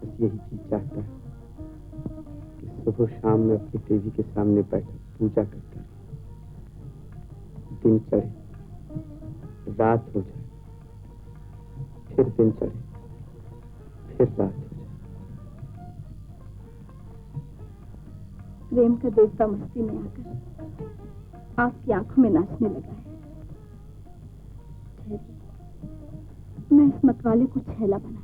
बस यही चीज चाहता है कि सुबह शाम में अपनी देवी के सामने बैठकर पूजा करता है। दिन चढ़े, रात हो जाए, फिर दिन चढ़े, फिर रात हो जाए। प्रेम का देवता मस्ती में आकर आपकी आंखों में नाचने लगा है। मैं इस मतवाले को छैला बना दूं।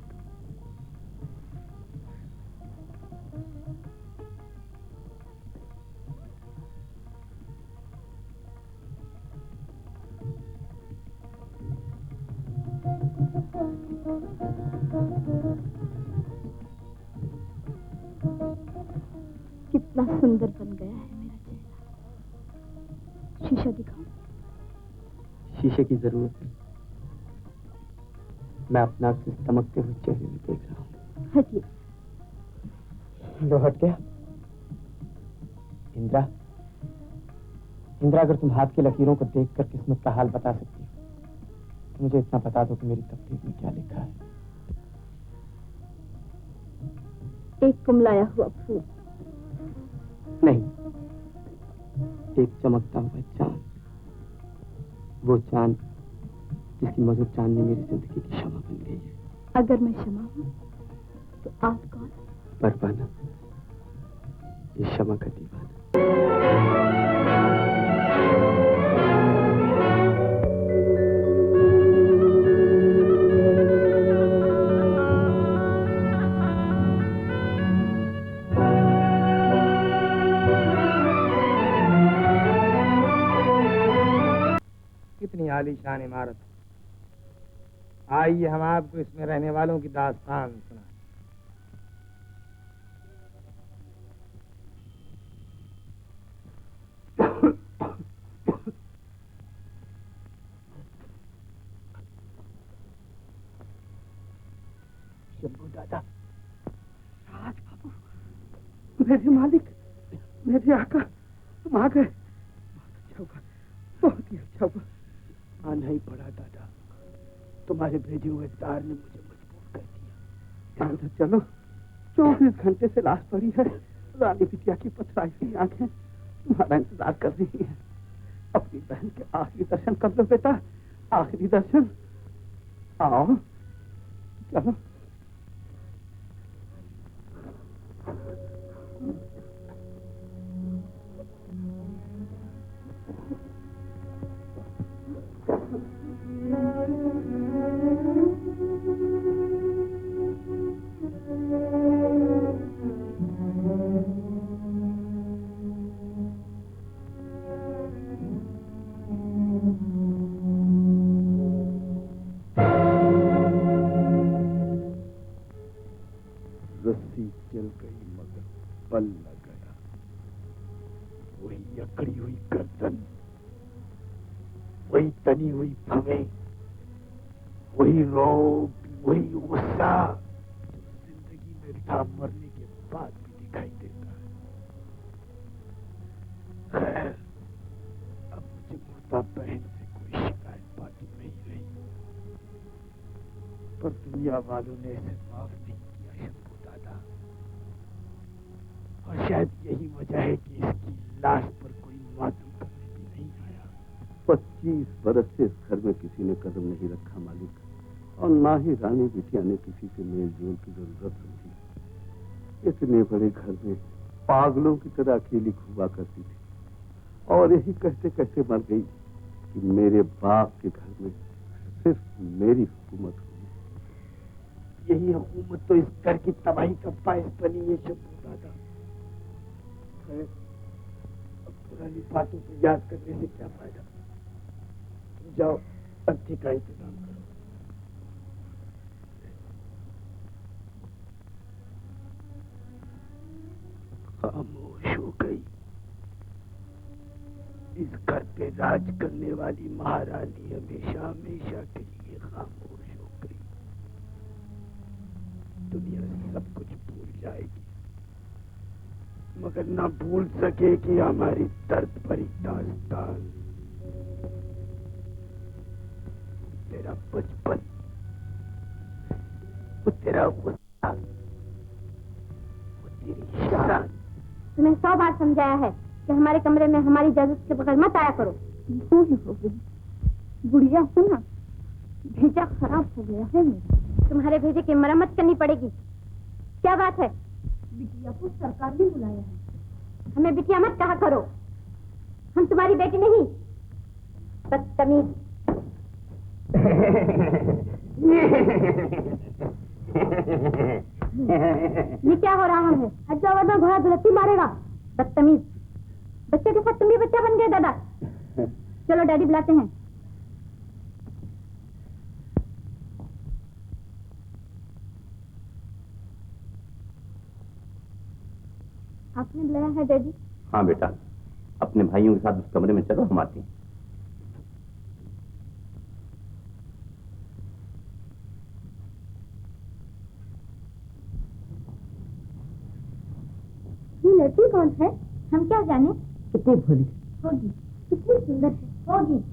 कितना सुंदर बन गया है मेरा चेहरा। शीशा दिखाऊं? शीशे की जरूरत नहीं, मैं अपना आप से चमकते हुए चेहरे में देख रहा हूँ। हटिए। लो हट गया। इंद्रा, इंद्रा, अगर तुम हाथ की लकीरों को देखकर किस्मत का हाल बता सकती हो तो मुझे इतना बता दो कि मेरी तकदीर में क्या लिखा है। एक कुमलाया हुआ फूल। नहीं, एक चमकता हुआ चांद। वो चांद जिसकी मधुर चांदनी मेरी जिंदगी की शमा बन गई है। अगर मैं शमा हूँ तो आप कौन? परवाना, ये शमा का दीवाना। कितनी आलीशान इमारत। आइए हम आपको इसमें रहने वालों की दास्तान सुनाएं। शंभू दादा, राज बाबू, मेरे मालिक, मेरे आका, तुम आ गए। बहुत अच्छा हुआ, बहुत ही अच्छा हुआ। आना ही पड़ा दादा, तुम्हारे भेजे हुए तार ने मुझे मजबूर कर दिया। अंदर चलो, 24 घंटे से लाश पड़ी है। रानी बिटिया की पथराई हुई आंखें तुम्हारा इंतजार कर रही हैं। अपनी बहन के आखिरी दर्शन कर लो बेटा, आखिरी दर्शन। आओ चलो। रस्सी चल गई मगर बल न गया। वही अकड़ी हुई गर्दन, वही तनी हुई भवें, वही रौब, वही गुस्सा जो जिंदगी में था, मरने के बाद भी दिखाई देता है। खैर, अब मुझे मुर्दा बहन से कोई शिकायत बाकी नहीं रही, पर दुनिया वालों ने इसे माफ नहीं किया शंभू दादा। और शायद यही वजह है कि इसकी लाश पर कोई मातम करने भी नहीं आया। 25 बरस से इस घर में किसी ने कदम नहीं रखा मालिक, और ना ही रानी बिटिया ने किसी से मेल जोल की जरूरत समझी। इतने बड़े घर में पागलों की तरह अकेली घुमा करती थी, और यही कहते कहते मर गई कि मेरे बाप के घर में सिर्फ मेरी हुकूमत हुई। यही हुकूमत तो इस घर की तबाही का बायस बनी है शंभू दादा। खैर, अब पुरानी बातों को याद करने से क्या फायदा। तुम जाओ, अच्छी का इंतजाम करो। खामोश हो गई। इस घर पे राज करने वाली महारानी हमेशा हमेशा के लिए खामोश हो गई। दुनिया सब कुछ भूल जाएगी, मगर ना भूल सकेगी हमारी दर्द भरी दास्तान। तेरा बचपन, वो तेरा गुस्सा, तुम्हें 100 बार समझाया है कि हमारे कमरे में हमारी इजाजत के बगैर मत आया करो। बुढ़िया हो ना, भेजा खराब हो गया है मेरा। तुम्हारे भेजे की मरम्मत करनी पड़ेगी। क्या बात है? बिटिया को सरकार ने बुलाया है। हमें बिटिया मत कहा करो, हम तुम्हारी बेटी नहीं। बदतमीज। ये क्या हो रहा है? अच्छा वरना घोड़ा दुलत्ती मारेगा। बदतमीज। बच्चे के साथ तुम भी बच्चा बन गए दादा। चलो डैडी बुलाते हैं। आपने बुलाया है डैडी? हाँ बेटा, अपने भाइयों के साथ उस कमरे में चलो, हम आते हैं। ये लड़की कौन है? हम क्या जाने। कितनी भोली होगी, कितनी सुंदर है होगी।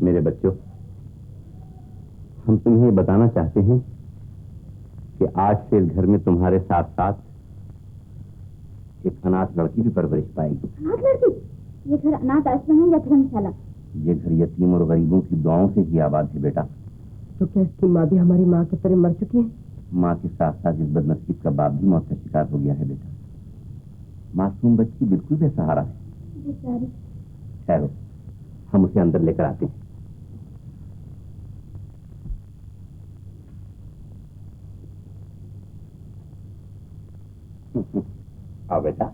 मेरे बच्चों, हम तुम्हें बताना चाहते हैं कि आज से इस घर में तुम्हारे साथ साथ एक अनाथ लड़की भी परवरिश पाएगी। अनाथ लड़की? ये घर अनाथ आश्रम है या धर्मशाला? ये घर यतीम और गरीबों की दुआओं से ही आबाद है बेटा। तो क्या इसकी माँ भी हमारी माँ की तरह मर चुकी है? माँ के साथ साथ इस बदनसीब का बाप भी मौत का शिकार हो गया है बेटा। मासूम बच्ची बिल्कुल बेसहारा है। बेचारी। ठहरो, हम उसे अंदर लेकर आते हैं। आओ बेटा।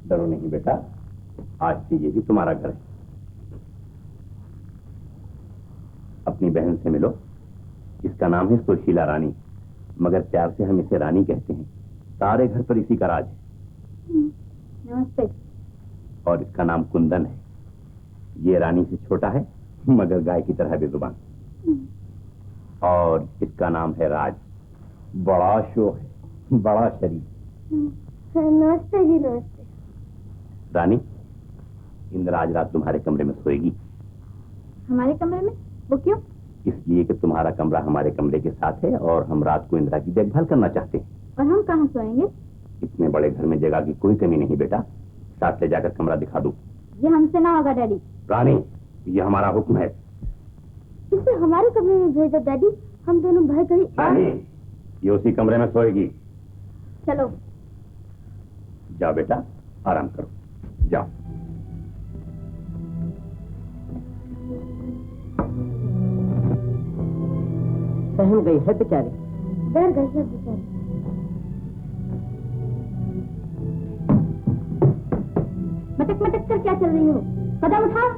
डरो नहीं बेटा, आज से ये भी तुम्हारा घर है। अपनी बहन से मिलो। इसका नाम है सुशीला रानी, मगर प्यार से हम इसे रानी कहते हैं। सारे घर पर इसी का राज है। नमस्ते। और इसका नाम कुंदन है। ये रानी से छोटा है, मगर गाय की तरह बेजुबान। और इसका नाम है राज। बड़ा शो है, बड़ा शरीफ। नमस्ते जी। नमस्ते। रानी, इंदिरा आज रात तुम्हारे कमरे में सोएगी। हमारे कमरे में? वो क्यों? इसलिए कि तुम्हारा कमरा हमारे कमरे के साथ है और हम रात को इंदिरा की देखभाल करना चाहते हैं। और हम कहाँ सोएंगे? इतने बड़े घर में जगह की कोई कमी नहीं बेटा। साथ ले जाकर कमरा दिखा दूं। ये हमसे ना होगा डैडी। रानी, ये हमारा हुक्म है। इसे हमारे कमरे में भेजो डैडी। हम दोनों भाई कहीं रानी, ये उसी कमरे में सोएगी। चलो। जाओ बेटा, आराम करो, जाओ। सहम गई है बेचारी। डर गई है बेचारी। मटक मटक कर क्या चल रही हो? कदम उठाओ।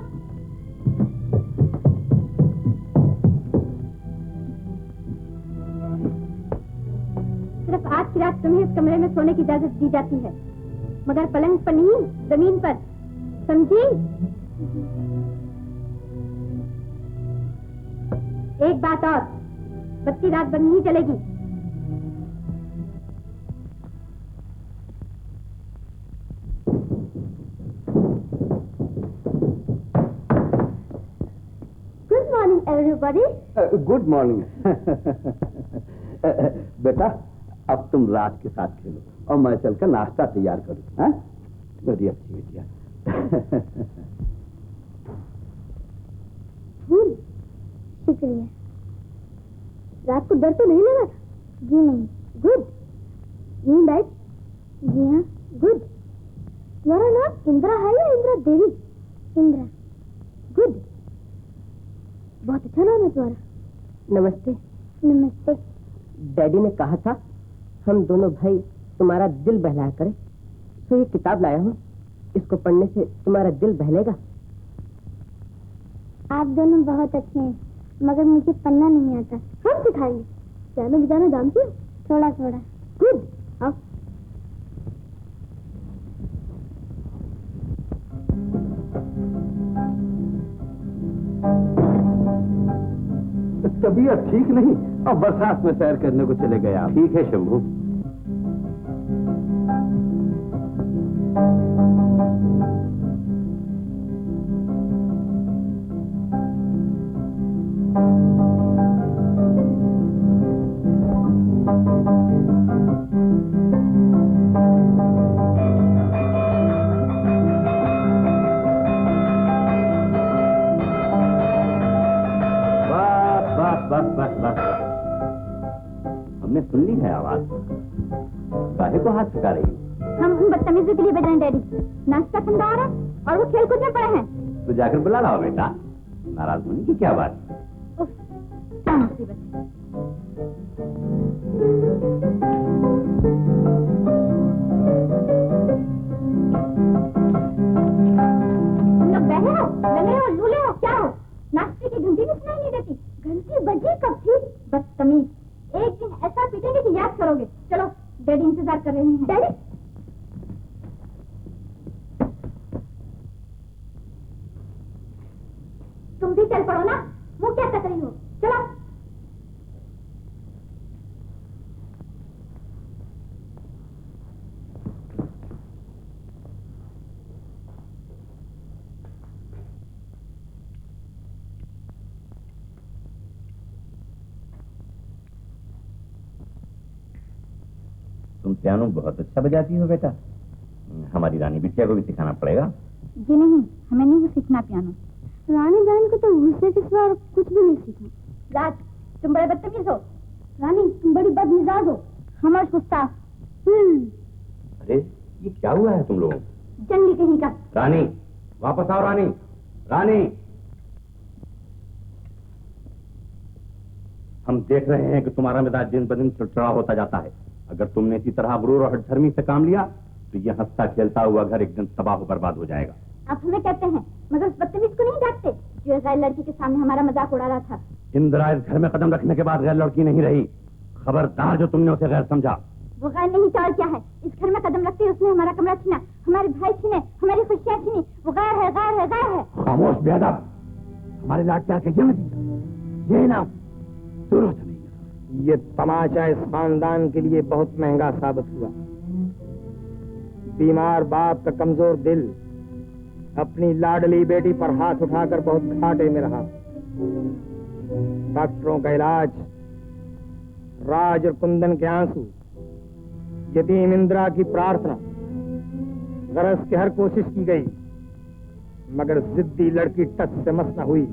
सिर्फ आज की रात तुम्हें इस कमरे में सोने की इजाजत दी जाती है, मगर पलंग पर नहीं, जमीन पर। समझी? एक बात और, बत्ती रात भर नहीं चलेगी। Good morning everybody. Good morning. बेटा, अब तुम राज के साथ खेलो और मैं चलकर नाश्ता तैयार करूं। हाँ, बड़ी अच्छी बेटिया। शुक्रिया। रात को डर तो नहीं लगा? जी नहीं। गुड। नींद आई? जी हाँ, गुड। तुम्हारा नाम इंदिरा है या इंदिरा देवी? इंदिरा। गुड। बहुत अच्छा नाम है तुम्हारा। नमस्ते। नमस्ते। डैडी ने कहा था हम दोनों भाई तुम्हारा दिल बहलाया करें, तो ये किताब लाया हूँ। इसको पढ़ने से तुम्हारा दिल बहलेगा। आप दोनों बहुत अच्छे हैं, मगर मुझे पढ़ना नहीं आता। हम सिखाएंगे। पियानो बजाना जानती हो? थोड़ा थोड़ा। गुड। आओ। तबीयत ठीक नहीं, अब बरसात में सैर करने को चले गए आप। ठीक है शंभू। काहे को हाथ थका रही हो? हम उन बदतमीजों के लिए बैठे हैं डैडी। नाश्ता ठंडा हो रहा है और वो खेल कूद में पड़े हैं। तो जाकर बुला लाओ बेटा, नाराज होने की क्या बात? उफ, क्या मुसीबत है। तुम लोग बहरे हो, लंगड़े हो, लूले हो, क्या हो? नाश्ते की घंटी भी सुनाई नहीं देती। घंटी बजी कब थी? बदतमीज। एक दिन ऐसा पीटेंगे कि याद करोगे। चलो, डैडी इंतजार कर रहे हैं। डैडी, तुम भी चल पड़ो ना, वो क्या कर रही हो? चलो। तुम पियानो बहुत अच्छा बजाती हो बेटा, हमारी रानी बिटिया को भी सिखाना पड़ेगा। जी नहीं, हमें नहीं सीखना पियानो। रानी बहन को तो गुस्से के सिवा कुछ भी नहीं सीखना। राज, तुम बड़े बदतमीज हो। रानी, तुम बड़ी बदमिजाज हो। हम और गुस्ताख। अरे ये क्या हुआ है तुम लोगों? जंगली कहीं का। रानी, वापस आओ रानी। रानी, हम देख रहे हैं कि तुम्हारा मिजाज दिन ब दिन चिड़चिड़ा होता जाता है। अगर तुमने इसी तरह गुरूर और हठधर्मी से काम लिया तो यह हंसता खेलता हुआ घर एक दिन तबाह बर्बाद हो जाएगा। आप हमें कहते हैं, मगर उस बदतमीज को नहीं डांटते जो गैर लड़की के सामने हमारा मजाक उड़ा रहा था। इंदिरा इस घर में कदम रखने के बाद गैर लड़की नहीं रही। खबरदार जो तुमने उसे गैर समझा। वो गैर नहीं तो और क्या है? इस घर में कदम रखते ही उसने हमारा कमरा छीना, हमारे भाई छीने, हमारी खुशियाँ छीनी। वो गैर है, गैर है, गैर है। खामोश बेअदब, हमारे लाड प्यार के ये नतीजा, ये नाम दोनों से नहीं। ये तमाशा इस खानदान के लिए बहुत महंगा साबित हुआ। बीमार बाप का कमजोर दिल अपनी लाडली बेटी पर हाथ उठाकर बहुत घाटे में रहा। डॉक्टरों का इलाज, राज और कुंदन के आंसू, यतीम इंदिरा की प्रार्थना, गरज की हर कोशिश की गई, मगर जिद्दी लड़की टस से मस न हुई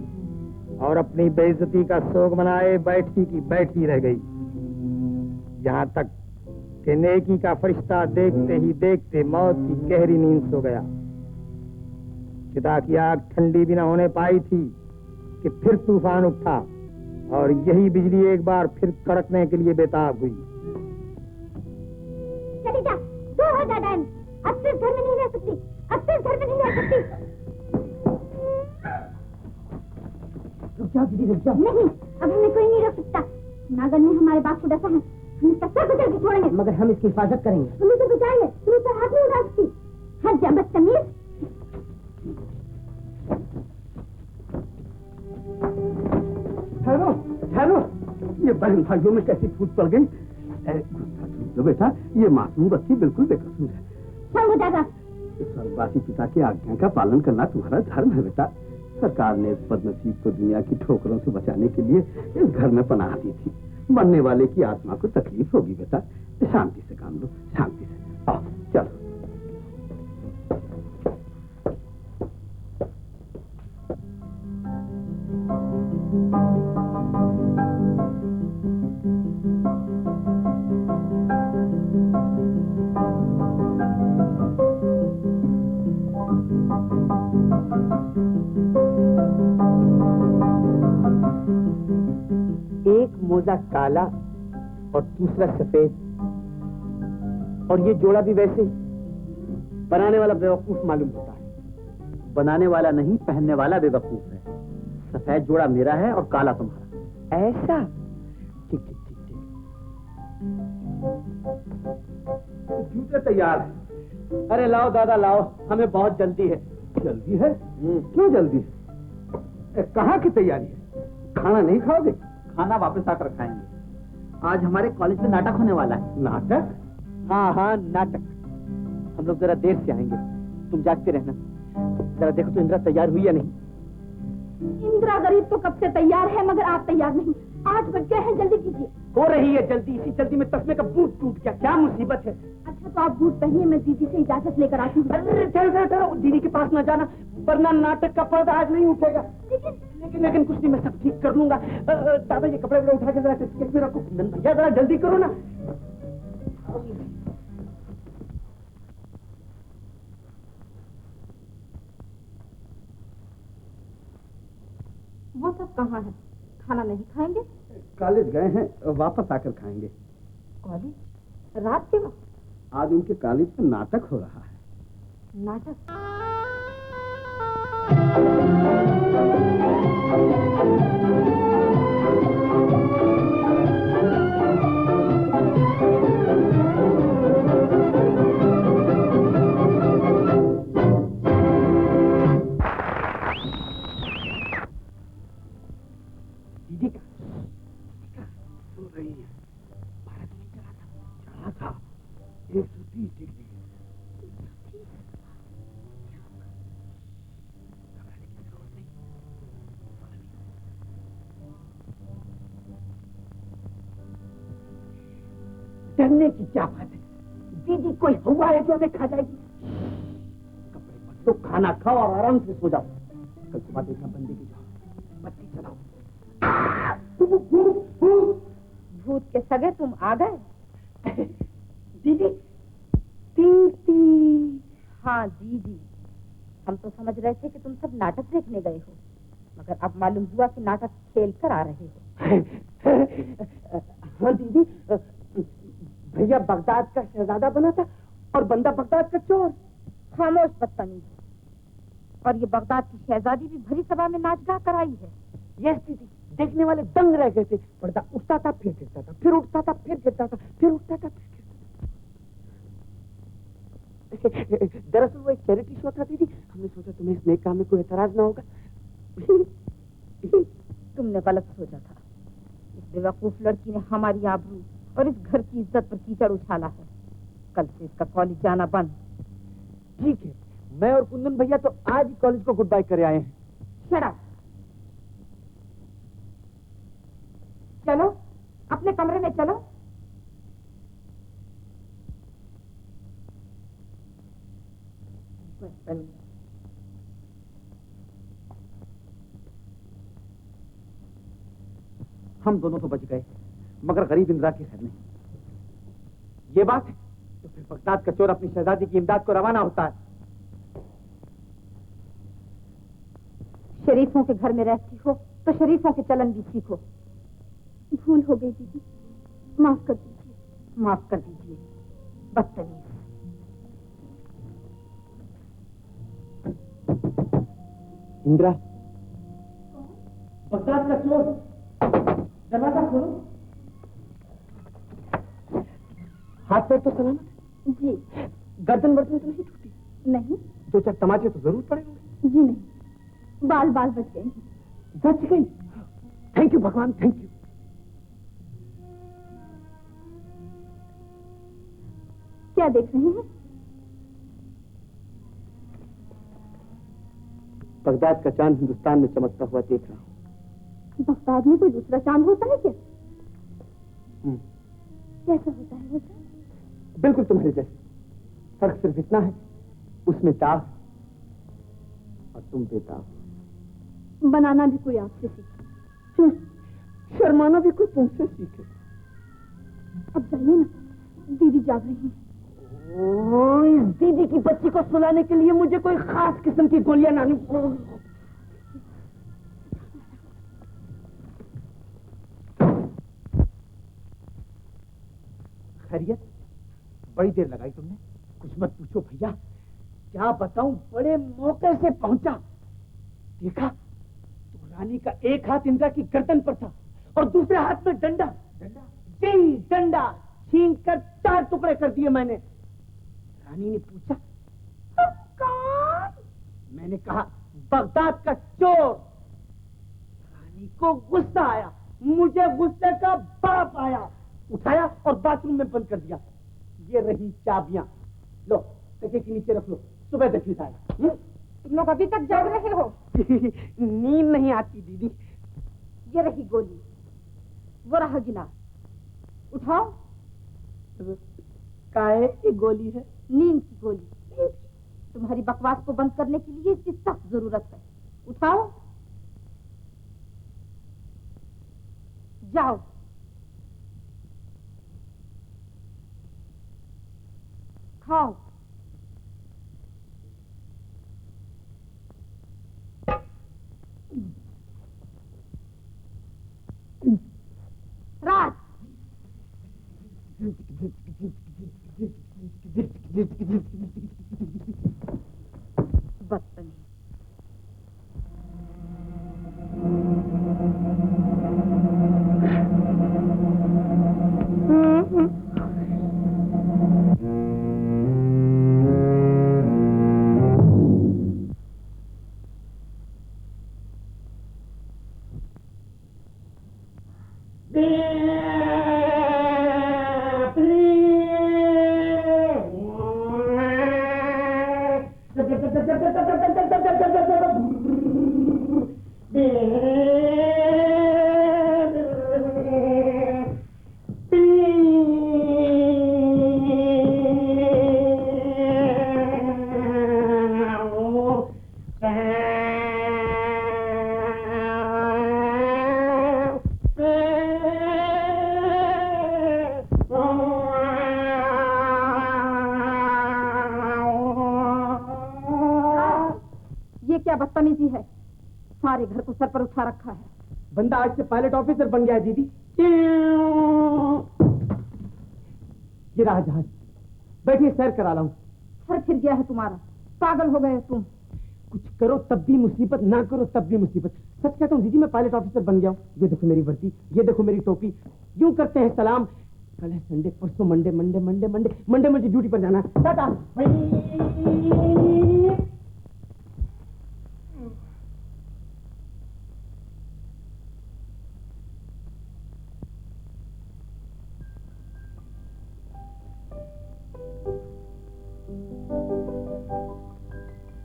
और अपनी बेइज्जती का शोक मनाए बैठी की बैठी रह गई। यहाँ तक कि नेकी का फरिश्ता देखते ही देखते मौत की गहरी नींद सो गया। चिता की आग ठंडी भी न होने पाई थी कि फिर तूफान उठा और यही बिजली एक बार फिर कड़कने के लिए बेताब हुई। चली जा, दो हो जा डैन। अब से इस घर में नहीं रह सकती, अब से इस घर में नहीं रह सकती। रुक जाओ दीदी, रुक जाओ। नहीं, अब हमें कोई नहीं रोक सकता। नागर ने हमारे बाप को डसा है, हम इसका सर बदल के छोड़ेंगे। मगर हम इसकी हिफाजत करेंगे। हमें तो बचाइए, तुम पर हाथ नहीं उठा सकती। हट जा बदतमीज। ठहरो, ठहरो। ये बहन भाइयों में कैसी फूट पड़ गई? तो बेटा, ये मासूम बच्ची बिल्कुल बेकसूर है। संग दादा, स्वर्गवासी पिता की आज्ञा का पालन करना तुम्हारा धर्म है बेटा। सरकार ने इस बदनसीब को दुनिया की ठोकरों से बचाने के लिए इस घर में पनाह दी थी। मरने वाले की आत्मा को तकलीफ होगी बेटा, शांति से काम लो, शांति से। आओ चलो। एक मोजा काला और दूसरा सफेद, और ये जोड़ा भी वैसे ही। बनाने वाला बेवकूफ मालूम होता है। बनाने वाला नहीं, पहनने वाला बेवकूफ है। सफेद जोड़ा मेरा है और काला तुम्हारा। ऐसा? ठीक ठीक ठीक ठीक। जूते तैयार है। अरे लाओ दादा लाओ, हमें बहुत जल्दी है। जल्दी है? क्यों जल्दी है? कहाँ की तैयारी है? खाना नहीं खाओगे? खाना वापस आकर खाएंगे। आज हमारे कॉलेज में नाटक होने वाला है। नाटक? हाँ हाँ नाटक। हम लोग जरा देर से आएंगे, तुम जागते रहना। जरा देखो तो इंदिरा तैयार हुई या नहीं। इंदिरा गरीब तो कब से तैयार है, मगर आप तैयार नहीं। 8 बज गए हैं, जल्दी कीजिए। हो रही है जल्दी, इसी जल्दी में तस्मे का बूट टूट गया। क्या मुसीबत है? अच्छा तो आप बूट पहनिए, मैं दीदी से इजाजत लेकर आती हूँ। अरे ठहरो ठहरो, दीदी के पास न जाना, वरना नाटक का पर्दा आज नहीं उठेगा। लेकिन कुछ नहीं, मैं सब ठीक कर लूंगा। दादा ये कपड़े उठा के जरा स्केच में रखो। भैया जरा जल्दी करो ना। कहाँ है? खाना नहीं खाएंगे? कॉलेज गए हैं, वापस आकर खाएंगे। कॉलेज? रात के वक्त? आज उनके कॉलेज में नाटक हो रहा है। नाटक? दीदी का सो रही है। 12 दिन चला था 130 डिग्री। डरने की क्या बात है? दीदी कोई हुआ है जो हमें खा जाएगी? कपड़े बदलो, खाना खाओ और आराम से सो जाओ। कल सुबह देखना बंदे की जाओ, बत्ती चलाओ। भूत के सगे तुम आ गए? दीदी दीदी। हाँ दीदी, हम तो समझ रहे थे कि तुम सब नाटक देखने गए हो, मगर अब मालूम हुआ कि नाटक खेल कर आ रहे हो। हाँ दीदी, भैया बगदाद का शहजादा बना था और बंदा बगदाद का चोर। खामोश बदतमीज। और ये बगदाद की शहजादी भी भरी सभा में नाच गा कर आई है। यस दीदी, देखने वाले दंग रह गए थे। पर्दा उठता था, फिर गिरता था, फिर उठता था, फिर गिरता था, फिर उठता था, फिर गिरता था। दरअसल वो एक चैरिटी शो था दीदी। हमने सोचा तुम्हें इस नेक काम में कोई एतराज ना होगा। तुमने गलत सोचा था। इस बेवकूफ लड़की ने हमारी आबरू और इस घर की इज्जत पर कीचड़ उछाला है। कल से इसका कॉलेज जाना बंद। ठीक है, मैं और कुंदन भैया तो आज ही कॉलेज को गुड बाय करे आए हैं। Shut up. चलो अपने कमरे में चलो। हम दोनों तो बच गए, मगर गरीब इंदिरा की खैर नहीं। ये बात है तो फिर बगदाद का चोर अपनी शहजादी की इमदाद को रवाना होता है। शरीफों के घर में रहती हो तो शरीफों के चलन भी सीखो। भूल हो गई दीदी, माफ कर दीजिए। माफ कर दीजिए, बदतमीज। इंदिरा, बगदाद का चोर, दरवाजा खोलो। हाथ पैर तो सलामत है? जी। गर्दन वर्दन तो नहीं टूटी? नहीं। 2-4 तमाचे तो जरूर पड़े होंगे? जी नहीं, बाल बाल बच गए। बच गई? थैंक यू भगवान, थैंक यू। क्या देख रहे हैं? बगदाद का चांद हिंदुस्तान में चमकता हुआ देख रहा हूँ। बगदाद में कोई दूसरा चांद होता है क्या? कैसा होता है वो चांद? बिल्कुल तुम्हारे जैसे। फर्क सिर्फ इतना है, उसमें दाग और तुम बेदाग। बनाना भी कोई आपसे सीखे, शर्माना भी कोई तुमसे सीखे। अब जाइए ना, दीदी जाग रही है। इस दीदी की बच्ची को सुलाने के लिए मुझे कोई खास किस्म की गोलियां लानी। खैरियत? बड़ी देर लगाई तुमने। कुछ मत पूछो भैया, क्या बताऊं, बड़े मौके से पहुंचा। देखा तो रानी का एक हाथ इंदिरा की गर्दन पर था और दूसरे हाथ में डंडा। डंडा? जी डंडा। छीन कर 4 टुकड़े कर दिए मैंने। रानी ने पूछा कौन? मैंने कहा बगदाद का चोर। रानी को गुस्सा आया, मुझे गुस्से का बाप आया। उठाया और बाथरूम में बंद कर दिया। ये रही चाबियां, लो तकिए के नीचे रख लो, सुबह देखी जाएगा। तुम लोग अभी तक जाग रहे हो? नींद नहीं आती दीदी। ये रही गोली, वो रहा गिलास, उठाओ। काहे की गोली है? नींद की गोली। तुम्हारी बकवास को बंद करने के लिए इसकी सख्त जरूरत है। उठाओ, जाओ। खाओ। बदतमीज। ये क्या बदतमीजी है? सारे घर को सर पर उठा रखा है। बंदा आज से पायलट ऑफिसर बन गया है दीदी। ये रहा जहाज, बैठिए सैर करा लाऊं। सर फिर गया है तुम्हारा, पागल हो गए हो तुम। कुछ करो तब भी मुसीबत, ना करो तब भी मुसीबत। सच कहता हूँ दीदी, मैं पायलट ऑफिसर बन गया हूँ। ये देखो मेरी वर्दी, ये देखो मेरी टोपी। यूं करते हैं सलाम। कल है संडे, परसों Monday, Monday Monday Monday Monday मुझे ड्यूटी पर जाना है। टाटा।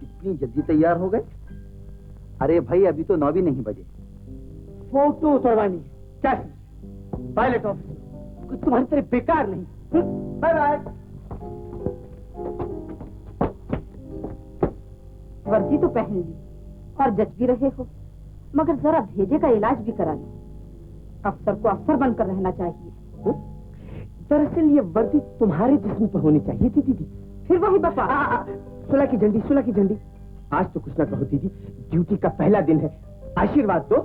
इतनी जल्दी तैयार हो गए? अरे भाई अभी तो 9 भी नहीं बजे। फोटो उतरवानी है। क्या पायलट ऑफिसर, कुछ तुम्हारी तरह बेकार नहीं। Bye bye. वर्दी तो पहन ली और जज भी रहे हो, मगर जरा भेजे का इलाज भी करा लो। अफसर को अफसर बनकर रहना चाहिए। दरअसल ये वर्दी तुम्हारे जिस्म पर होनी चाहिए थी दीदी। फिर वही बकवास। सुलह की झंडी, सुलह की झंडी। आज तो कुछ ना कहो दीदी, ड्यूटी का पहला दिन है, आशीर्वाद दो।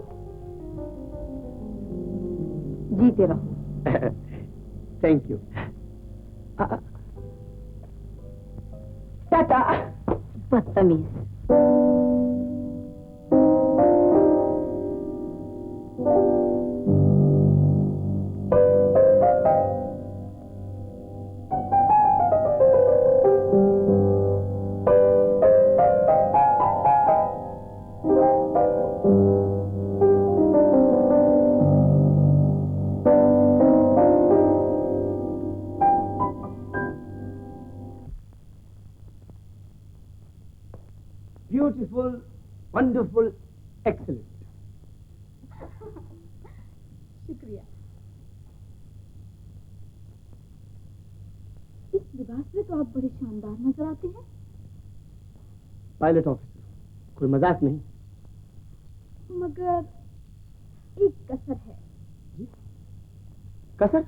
जीते रहो। Thank you. टाटा। बदतमीज। Beautiful, wonderful, excellent. शुक्रिया। इस लिबास में तो आप बड़े शानदार नजर आते हैं। पायलट ऑफिसर, कोई मजाक नहीं। मगर एक कसर है। जी? कसर?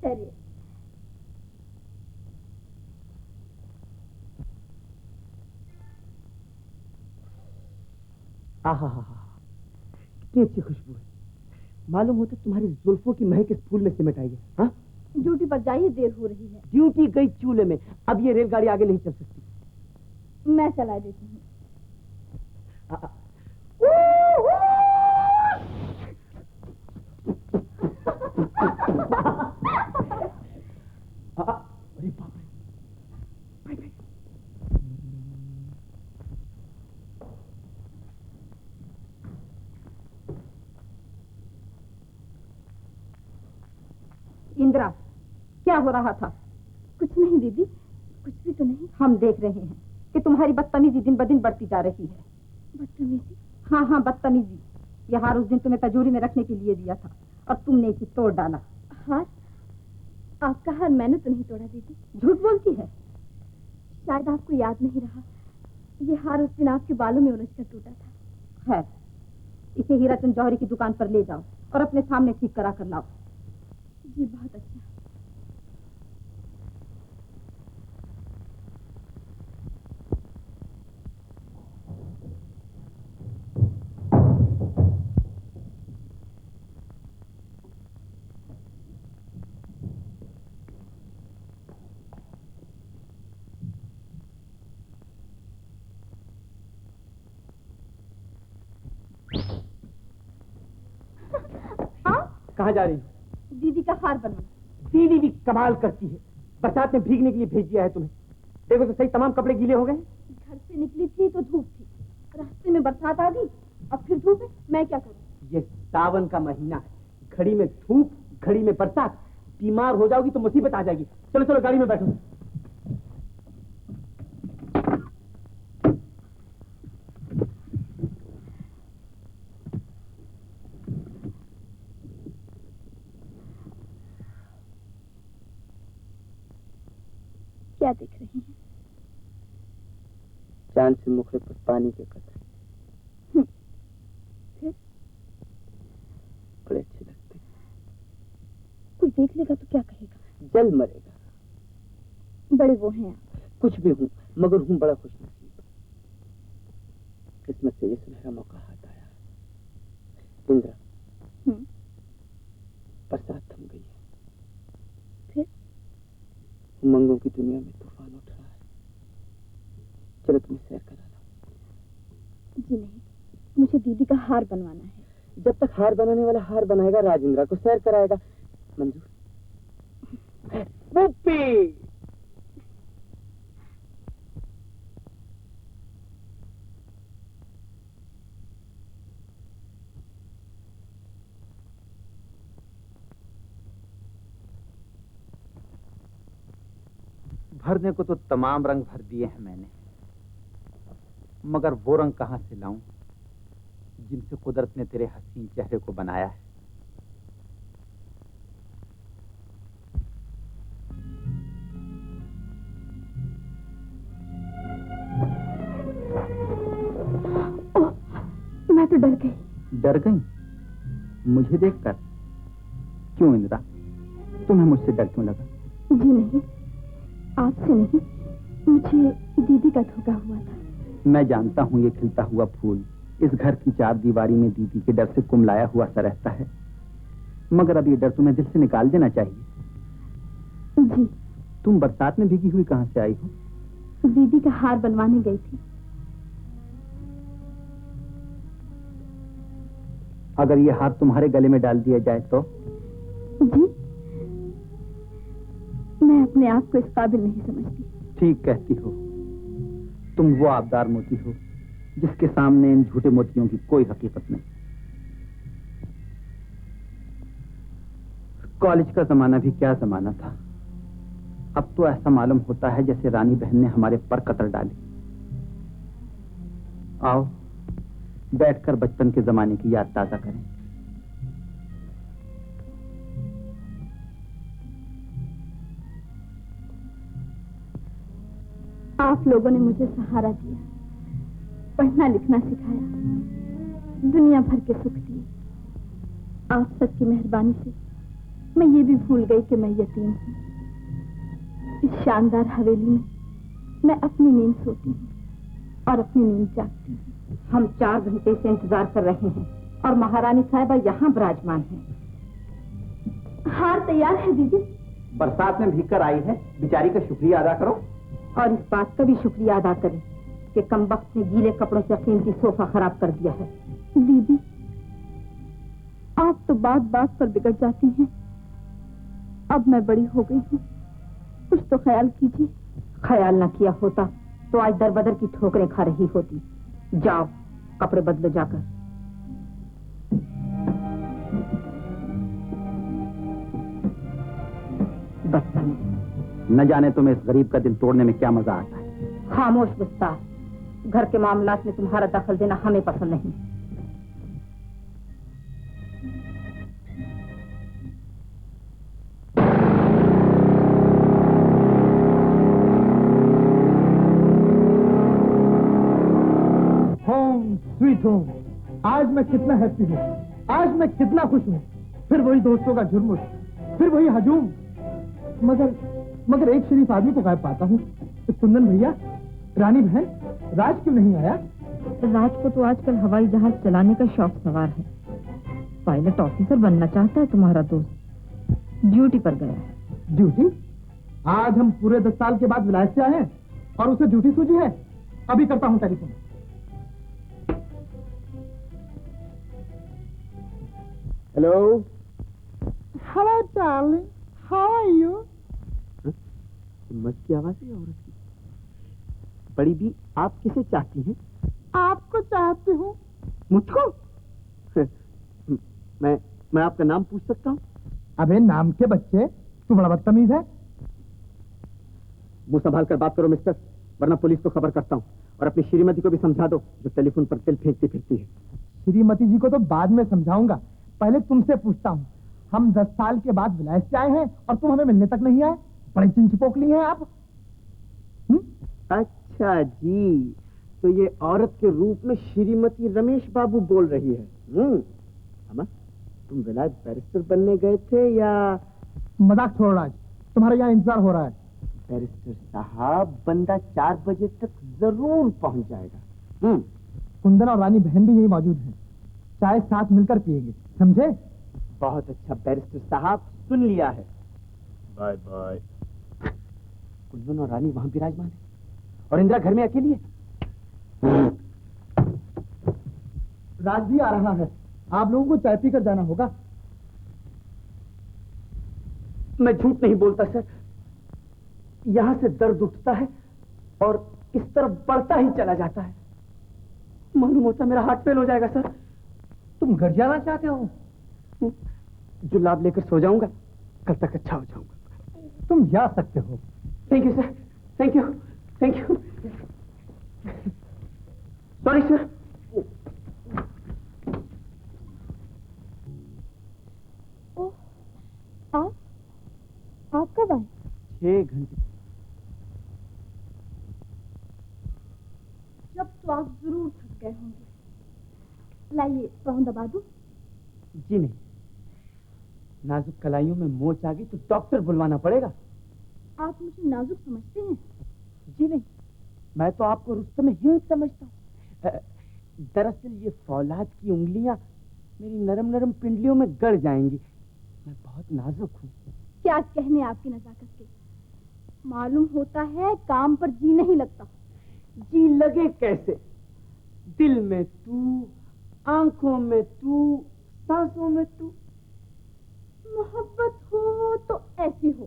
चलिए। आहा हा हा, कितनी अच्छी खुशबू है। मालूम होता तुम्हारी जुल्फों की महक इस फूल में सिमट आई है। हाँ? ड्यूटी पर जाइए, देर हो रही है। ड्यूटी गई चूल्हे में, अब ये रेलगाड़ी आगे नहीं चल सकती। मैं चला देती हूँ। अरे बाप रे। इंदिरा, क्या हो रहा था? कुछ नहीं दीदी, कुछ भी तो नहीं। हम देख रहे हैं कि तुम्हारी बदतमीजी दिन ब दिन बढ़ती जा रही है। बदतमीजी? हाँ हाँ, बदतमीजी। यह हार उस दिन तुम्हें तजूरी में रखने के लिए दिया था और तुमने इसे तोड़ डाला। हार? आपका हार मैंने तो नहीं तोड़ा दीदी। झूठ बोलती है। शायद आपको याद नहीं रहा, ये हार उस दिन आपके बालों में उलझकर टूटा था। है, इसे हीराचंद जौहरी की दुकान पर ले जाओ और अपने सामने ठीक करा कर लाओ। जी बहुत अच्छा। कहाँ जा रही हो? दीदी का हार बनवाना। दीदी भी कमाल करती है, बरसात में भीगने के लिए भेज दिया है तुम्हें। देखो तो सही, तमाम कपड़े गीले हो गए। घर से निकली थी तो धूप थी, रास्ते में बरसात आ गई, अब फिर धूप है, मैं क्या करूं? ये सावन का महीना है, घड़ी में धूप घड़ी में बरसात, बीमार हो जाओगी तो मुसीबत आ जाएगी। चलो चलो गाड़ी में बैठो। क्या देख रही हैं? चांद से मुखड़े पर पानी के कतरे। फिर बड़े अच्छे लगते। कोई देख लेगा तो क्या कहेगा? जल मरेगा। बड़े वो हैं आप। कुछ भी हूँ, मगर हूँ बड़ा खुशनसीब। किस्मत से ये सुनहरा मौका हाथ आया। इंदिरा, बरसात थम गई है। फिर उमंगों की दुनिया में तूफान उठ रहा है। चलो तुम्हें सैर करा लाऊं। जी नहीं, मुझे दीदी का हार बनवाना है। जब तक हार बनाने वाला हार बनाएगा, राजेंद्रा को सैर कराएगा। मंजूर? पुप्पी! भरने को तो तमाम रंग भर दिए हैं मैंने, मगर वो रंग कहां से लाऊं जिनसे कुदरत ने तेरे हसीन चेहरे को बनाया है। ओह, मैं तो डर गई। डर गई मुझे देखकर? क्यों इंदिरा, तुम्हें मुझसे डर क्यों लगा? जी नहीं, आपसे नहीं, मुझे दीदी का धोखा हुआ था। मैं जानता हूँ ये खिलता हुआ फूल इस घर की चार दीवारी में दीदी के डर से कुमलाया हुआ सा रहता है, मगर अब ये डर तुम्हें दिल से निकाल देना चाहिए। जी। तुम बरसात में भीगी हुई कहाँ से आई हो? दीदी का हार बनवाने गई थी। अगर ये हार तुम्हारे गले में डाल दिया जाए तो? जी, मैं अपने आप को इस काबिल नहीं समझती। ठीक कहती हो, तुम वो आबदार मोती हो जिसके सामने इन झूठे मोतियों की कोई हकीकत नहीं। कॉलेज का जमाना भी क्या जमाना था। अब तो ऐसा मालूम होता है जैसे रानी बहन ने हमारे पर कतर डाली। आओ बैठकर बचपन के जमाने की याद ताजा करें। आप लोगों ने मुझे सहारा दिया, पढ़ना लिखना सिखाया, दुनिया भर के सुख दिए। आप सबकी मेहरबानी से मैं ये भी भूल गई कि मैं यतीम हूँ। इस शानदार हवेली में मैं अपनी नींद सोती हूँ और अपनी नींद जागती हूँ। हम 4 घंटे से इंतजार कर रहे हैं और महारानी साहिबा यहाँ विराजमान है। हार तैयार है दीदी। बरसात में भीग कर आई है, बेचारी का शुक्रिया अदा करो। और इस बात का भी शुक्रिया अदा करें कि कमबख्त ने गीले कपड़ों से कीमती सोफा खराब कर दिया है। दीदी, आप तो बात बात पर बिगड़ जाती हैं। अब मैं बड़ी हो गई हूँ, कुछ तो ख्याल कीजिए। ख्याल न किया होता तो आज दर बदर की ठोकरें खा रही होती। जाओ कपड़े बदलो जाकर। बदतमीज। न जाने तुम्हें इस गरीब का दिल तोड़ने में क्या मजा आता है। खामोश गुस्ताख, घर के मामलात में तुम्हारा दखल देना हमें पसंद नहीं। Home sweet home. आज मैं कितना हैप्पी हूँ, आज मैं कितना खुश हूँ। फिर वही दोस्तों का झुरमुट, फिर वही हजूम। मगर एक शरीफ आदमी को गायब पाता हूँ। तो कुंदन भैया, रानी बहन, राज क्यों नहीं आया? राज को तो आजकल हवाई जहाज चलाने का शौक सवार है। पायलट ऑफिसर बनना चाहता है तुम्हारा दोस्त, ड्यूटी पर गया है। ड्यूटी? आज हम पूरे 10 साल के बाद विलायत से आए हैं और उसे ड्यूटी सूझी है। अभी करता हूँ telephone. Hello, hello darling, how are you? हिम्मत की आवाज है औरत की। बड़ी भी, आप किसे चाहती हैं? आपको चाहती हूँ। मुझको? मैं आपका नाम पूछ सकता हूँ? अबे नाम के बच्चे, तू बड़ा बदतमीज है। मुंह संभाल कर बात करो मिस्टर, वरना पुलिस को खबर करता हूँ। और अपनी श्रीमती को भी समझा दो, जो टेलीफोन पर तिल फेंकती फिरती है। श्रीमती जी को तो बाद में समझाऊंगा, पहले तुमसे पूछता हूँ। हम 10 साल के बाद विलायत से आए हैं और तुम हमें मिलने तक नहीं आए। बड़ी चिंचिपोकली हैं आप। अच्छा जी, तो ये औरत के रूप में श्रीमती रमेश बाबू बोल रही है। अम्मा, तुम विलायत बैरिस्टर बनने गए थे या? मजाक छोड़ राज, तुम्हारे यहाँ इंतजार हो रहा है। बैरिस्टर साहब, बंदा 4 बजे तक जरूर पहुंच जाएगा। कुंदन और रानी बहन भी यही मौजूद हैं। चाय साथ मिलकर पिएंगे, समझे? बहुत अच्छा बैरिस्टर साहब, सुन लिया है। Bye bye. कुंदन और रानी वहां विराजमान है और इंदिरा घर में अकेली है। राज भी आ रहा है, आप लोगों को चाय पीकर जाना होगा। मैं झूठ नहीं बोलता सर, यहां से दर्द उठता है और इस तरफ बढ़ता ही चला जाता है। मालूम होता मेरा हार्ट फेल हो जाएगा सर। तुम घर जाना चाहते हो? जुलाब लेकर सो जाऊंगा, कल तक अच्छा हो जाऊंगा। तुम जा सकते हो। Thank you sir, thank you, thank you. Sorry sir. आप कब आए? 6 घंटे। जब तो आप जरूर थक गए होंगे। लाइए पाँव दबा दूं? जी नहीं, नाजुक कलाइयों में मोच आ गई तो डॉक्टर बुलवाना पड़ेगा। आप मुझे नाजुक समझते हैं? जी नहीं, मैं तो आपको रुस्तम हिंद समझता हूँ। दरअसल ये फौलाद की उंगलियां मेरी नरम नरम पिंडलियों में गड़ जाएंगी। मैं बहुत नाजुक हूँ। क्या कहने आपकी नजाकत के। मालूम होता है काम पर जी नहीं लगता। जी लगे कैसे? दिल में तू, आंखों में तू, सांसों में तू। मोहब्बत हो तो ऐसी हो,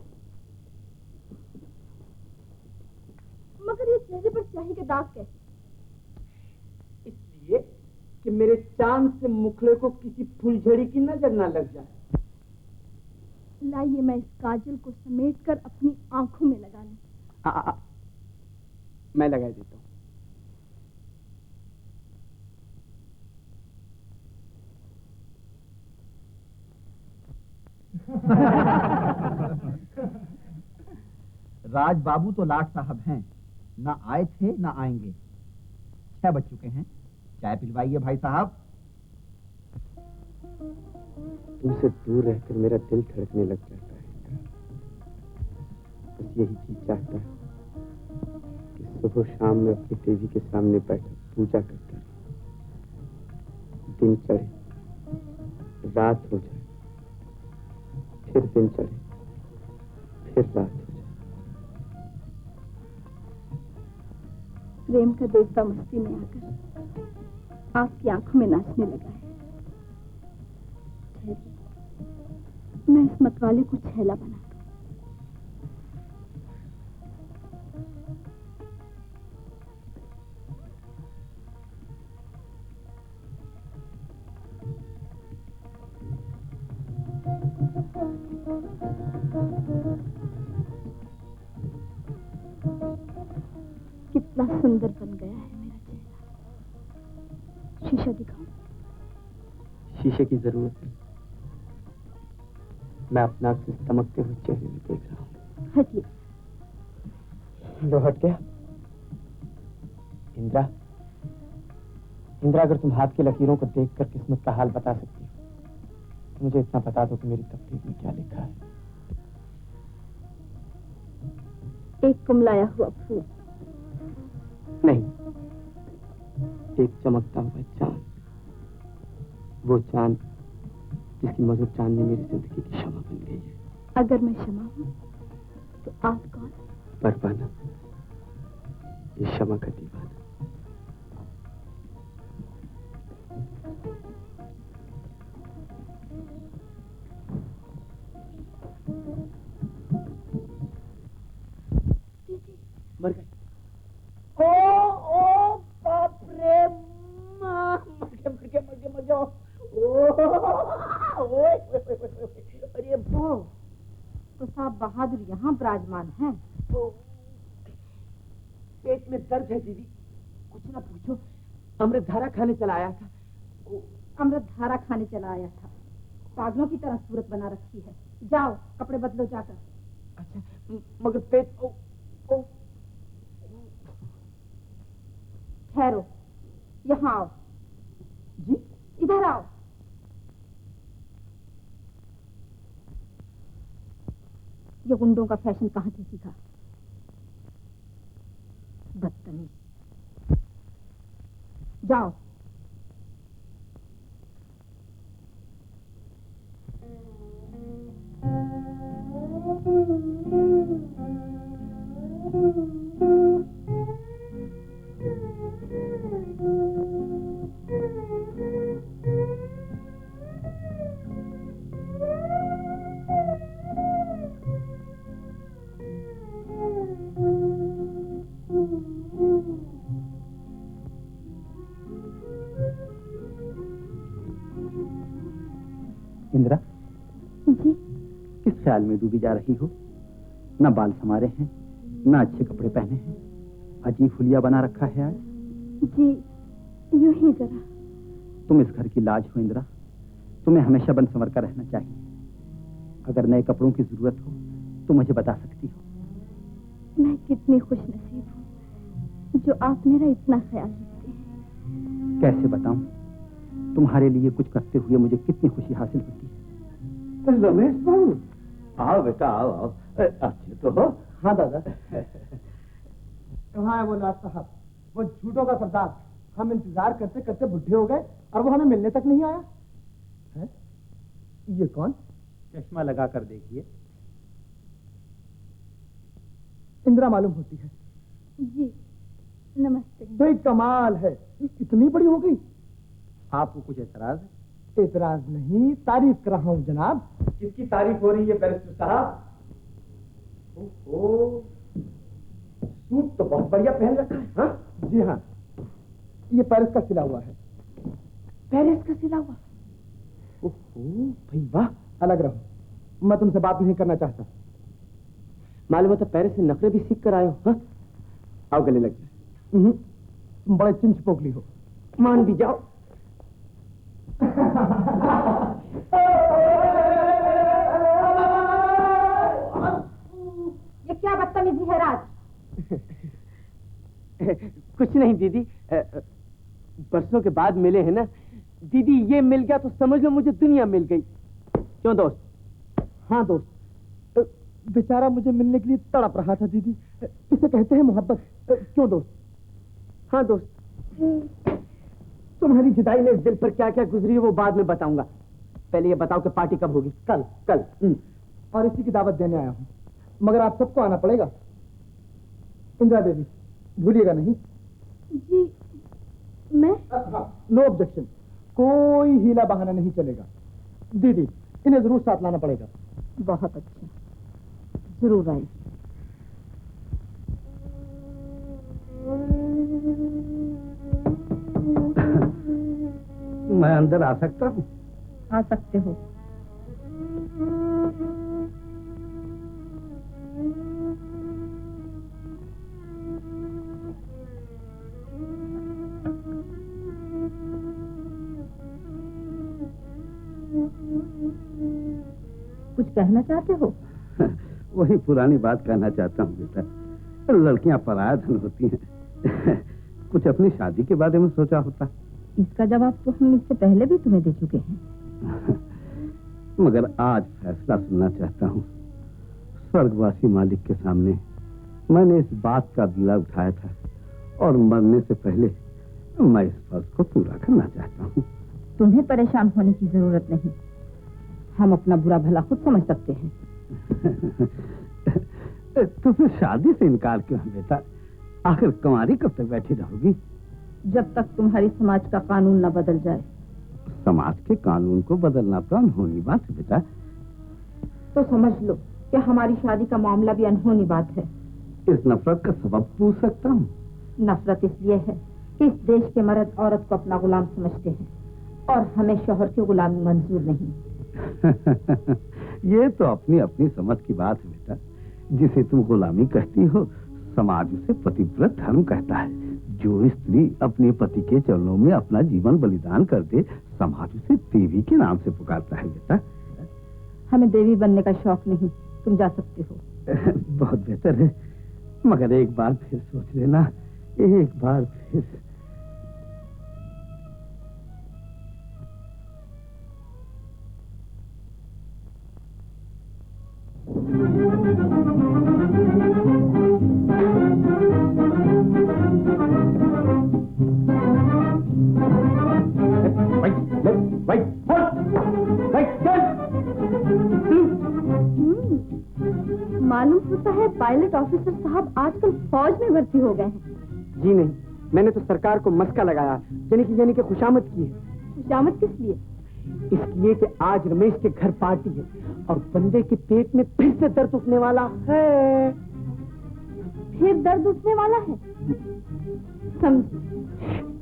मगर ये चेहरे पर स्याही के दाग कैसे? इसलिए कि मेरे चांद से मुखड़े को किसी फुलझड़ी की नजर ना लग जाए। लाइए मैं इस काजल को समेटकर अपनी आंखों में लगा लूं। मैं लगा देता हूँ। राज बाबू तो लाट साहब हैं, ना आए थे ना आएंगे। 6 बज चुके हैं, चाय पिलवाइए भाई साहब। तुमसे दूर रहकर मेरा दिल धड़कने लग जाता है। बस यही चीज चाहता है कि सुबह शाम में अपनी देवी के सामने बैठकर पूजा करता रहे। दिन चढ़े, रात हो जाए, फिर दिन चढ़े, फिर रात हो जाए। प्रेम का देवता मस्ती में आकर आपकी आंखों में नाचने लगा है। मैं इस मतवाले को छैला बना दूं। कितना सुंदर बन गया है मेरा चेहरा। शीशा दिखाऊं? शीशे की जरूरत नहीं, मैं अपना चमकते हुए चेहरे में देख रहा हूँ। हटिए। लो हट गया। इंदिरा, इंदिरा, अगर तुम हाथ की लकीरों को देखकर किस्मत का हाल बता सकती हो तो मुझे इतना बता दो कि मेरी तकदीर में क्या लिखा है। एक कुमलाया हुआ फूल। नहीं, एक चमकता हुआ चांद। वो चांद जिसकी मधुर चांदनी मेरी जिंदगी की शमा बन गई है। अगर मैं शमा हूँ तो आप कौन? परवाना, ये शमा का दीवाना। मर गए। ओ बाप रे, मर गया। अरे ओ, तो साहब बहादुर यहाँ विराजमान हैं। पेट में दर्द है दीदी, कुछ ना पूछो। अमृत धारा खाने चला आया था। अमृत धारा खाने चला आया था। पागलों की तरह सूरत बना रखी है। जाओ कपड़े बदलो जाकर। अच्छा, मगर पेट ठहरो, यहाँ आओ। जी, इधर आओ। ये गुंडों का फैशन कहाँ से सीखा? बदतमीज। जाओ। इंदिरा, जी किस ख्याल में डूबी जा रही हो? ना बाल संवारे हैं, ना अच्छे कपड़े पहने हैं, अजीब हुलिया बना रखा है आज। जी, यूं ही जरा। तुम इस घर की लाज हो इंदिरा, तुम्हें हमेशा बन संवर कर रहना चाहिए। अगर नए कपड़ों की जरूरत हो तो मुझे बता सकती हो। मैं कितनी खुशनसीब हूँ जो आप मेरा इतना ख्याल रखते हैं। कैसे बताऊं, तुम्हारे लिए कुछ करते हुए मुझे कितनी खुशी हासिल होती है। रमेश बाबू, आओ बेटा, आओ। अच्छे तो हो? हाँ दादा। कहाँ है वो नाथ साहब, वो झूठों का सरदार? हम इंतजार करते करते बुढ़े हो गए और वो हमें मिलने तक नहीं आया है। ये कौन? चश्मा लगा कर देखिए। इंदिरा मालूम होती है। जी नमस्ते। बड़ी कमाल है, इतनी बड़ी हो गई। आपको कुछ एतराज है? एतराज नहीं, तारीफ कर रहा हूँ जनाब। किसकी तारीफ हो रही है बैरिस्टर साहब? ओहो, सूट तो बहुत बढ़िया पहन रखा है। हाँ जी हाँ, ये पेरिस का सिला हुआ है। पेरिस का सिला हुआ? ओहो भाई वाह, अलग रहो, मैं तुमसे बात नहीं करना चाहता। मालूम है तो पेरिस से नखरे भी सीख कर आए हो। हाँ? आओ गले लग जाए। तुम बड़े चिंच पोकली हो, मान भी जाओ। ये क्या बदतमीजी है राज? कुछ नहीं दीदी, बरसों के बाद मिले हैं ना दीदी। ये मिल गया तो समझ लो मुझे दुनिया मिल गई। क्यों दोस्त? हाँ दोस्त, बेचारा मुझे मिलने के लिए तड़प रहा था दीदी। इसे कहते हैं मोहब्बत। क्यों दोस्त? हाँ दोस्त, तुम्हारी जुदाई में इस दिल पर क्या क्या गुजरी है वो बाद में बताऊंगा। पहले ये बताओ कि पार्टी कब होगी? कल। कल और इसी की दावत देने आया हूँ, मगर आप सबको आना पड़ेगा। इंदिरा देवी, भूलिएगा नहीं। जी मैं? नो ऑब्जेक्शन, कोई हीला बहाना नहीं चलेगा। दीदी, इन्हें जरूर साथ लाना पड़ेगा। बहुत अच्छा, जरूर आई। मैं अंदर आ सकता हूँ? आ सकते हो। कुछ कहना चाहते हो? वही पुरानी बात कहना चाहता हूँ बेटा, लड़कियां पराया धन होती हैं। कुछ अपनी शादी के बारे में सोचा होता। इसका जवाब तो हम इससे पहले भी तुम्हें दे चुके हैं। मगर आज फैसला सुनना चाहता हूँ। स्वर्गवासी मालिक के सामने मैंने इस बात का बीड़ा उठाया था और मरने से पहले मैं इस फर्ज को पूरा करना चाहता हूँ। तुम्हें परेशान होने की जरूरत नहीं, हम अपना बुरा भला खुद समझ सकते हैं। तुम शादी से इनकार क्यों है बेटा? आखिर कुंवारी कब तक बैठी रहोगी? जब तक तुम्हारी समाज का कानून न बदल जाए। समाज के कानून को बदलना तो अनहोनी बात है बेटा। तो समझ लो कि हमारी शादी का मामला भी अनहोनी बात है। इस नफरत का सबब पूछ सकता हूँ? नफरत इसलिए है कि इस देश के मर्द औरत को अपना गुलाम समझते हैं और हमें शौहर की गुलामी मंजूर नहीं। ये तो अपनी अपनी समझ की बात है बेटा। जिसे तुम गुलामी कहती हो, समाज उसे पतिव्रत धर्म कहता है। जो स्त्री अपने पति के चरणों में अपना जीवन बलिदान कर दे, समाज उसे देवी के नाम से पुकारता है बेटा। हमें देवी बनने का शौक नहीं, तुम जा सकते हो। बहुत बेहतर है, मगर एक बार फिर सोच लेना, एक बार फिर। मालूम होता है पायलट ऑफिसर साहब आजकल फौज में भर्ती हो गए हैं। जी नहीं, मैंने तो सरकार को मस्का लगाया, यानी कि खुशामद की है। खुशामद किस लिए? इसलिए कि आज रमेश के घर पार्टी है और बंदे के पेट में फिर से दर्द उठने वाला है। फिर दर्द उठने वाला है? समझ,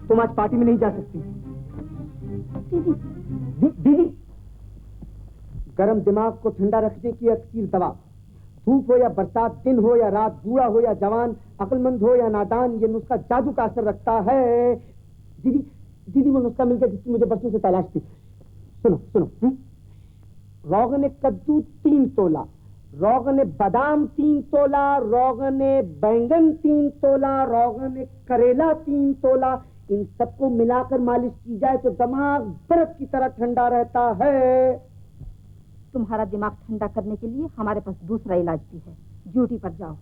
तुम आज पार्टी में नहीं जा सकती। दीदी, गरम दिमाग को ठंडा रखने की अक्सर दवा। धूप हो या बरसात, दिन हो या रात, बूढ़ा हो या जवान, अक्लमंद हो या नादान, ये नुस्खा जादू का असर रखता है। दीदी वो नुस्खा मिल गया जिसकी मुझे बरसों से तलाश थी। सुनो, रोगन कद्दू 3 तोला, रोगन बादाम 3 तोला, रोगन बैंगन 3 तोला, रोगन करेला 3 तोला, इन सबको मिलाकर मालिश की जाए तो दिमाग बर्फ की तरह ठंडा रहता है। तुम्हारा दिमाग ठंडा करने के लिए हमारे पास दूसरा इलाज भी है। ड्यूटी पर जाओ।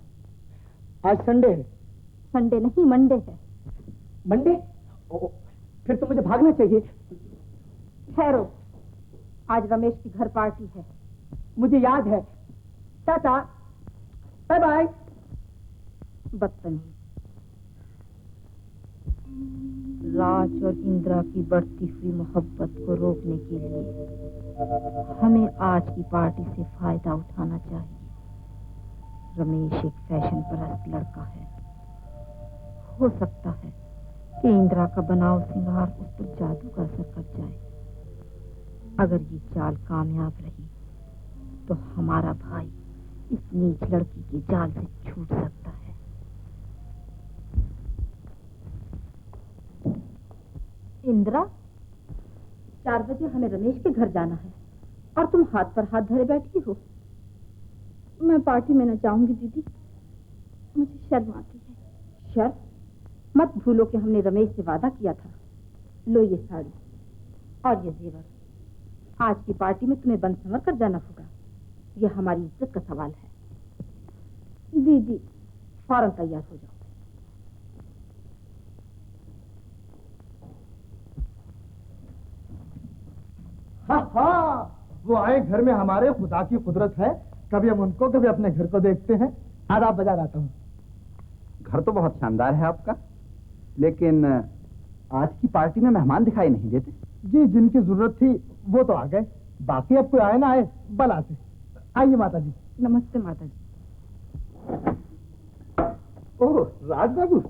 आज संडे है। संडे नहीं, मंडे है। मंडे? फिर तो मुझे भागना चाहिए। ठहरो, आज रमेश की घर पार्टी है। मुझे याद है। Tata, bye bye. बदतमीज। राज और इंदिरा की बढ़ती हुई मोहब्बत को रोकने के लिए हमें आज की पार्टी से फायदा उठाना चाहिए। रमेश एक फैशन परस्त लड़का है। हो सकता है कि इंदिरा का बनाव सिंगार उस पर जादू का असर कर जाए। अगर ये चाल कामयाब रही तो हमारा भाई इस नीच लड़की के जाल से छूट सकता है। इंदिरा, 4 बजे हमें रमेश के घर जाना है और तुम हाथ पर हाथ धरे बैठी हो। मैं पार्टी में न जाऊंगी दीदी, मुझे शर्म आती है। शर्म? मत भूलो कि हमने रमेश से वादा किया था। लो ये साड़ी और ये जेवर। आज की पार्टी में तुम्हें बंद संवर कर जाना होगा। यह हमारी इज्जत का सवाल है। दीदी, फौरन तैयार हो जाओ। हाँ, वो आए घर में हमारे खुदा की कुदरत है। कभी हम उनको, कभी अपने घर को देखते हैं। आदाब बाजार आता हूँ। घर तो बहुत शानदार है आपका, लेकिन आज की पार्टी में मेहमान दिखाई नहीं देते। जी, जिनकी जरूरत थी वो तो आ गए, बाकी अब कोई आए ना आए बला से। आइए माता जी। नमस्ते माता जी। ओह राज बाबू,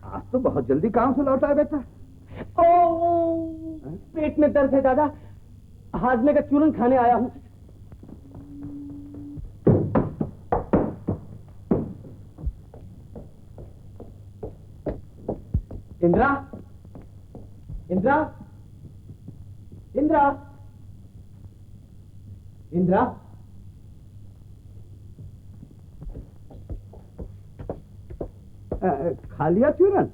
आज तो बहुत जल्दी काम से लौट आए बेटा। पेट में दर्द है दादा, हाजमे का चूरन खाने आया हूँ। इंदिरा, इंदिरा, इंदिरा, इंदिरा, खा लिया चूरन?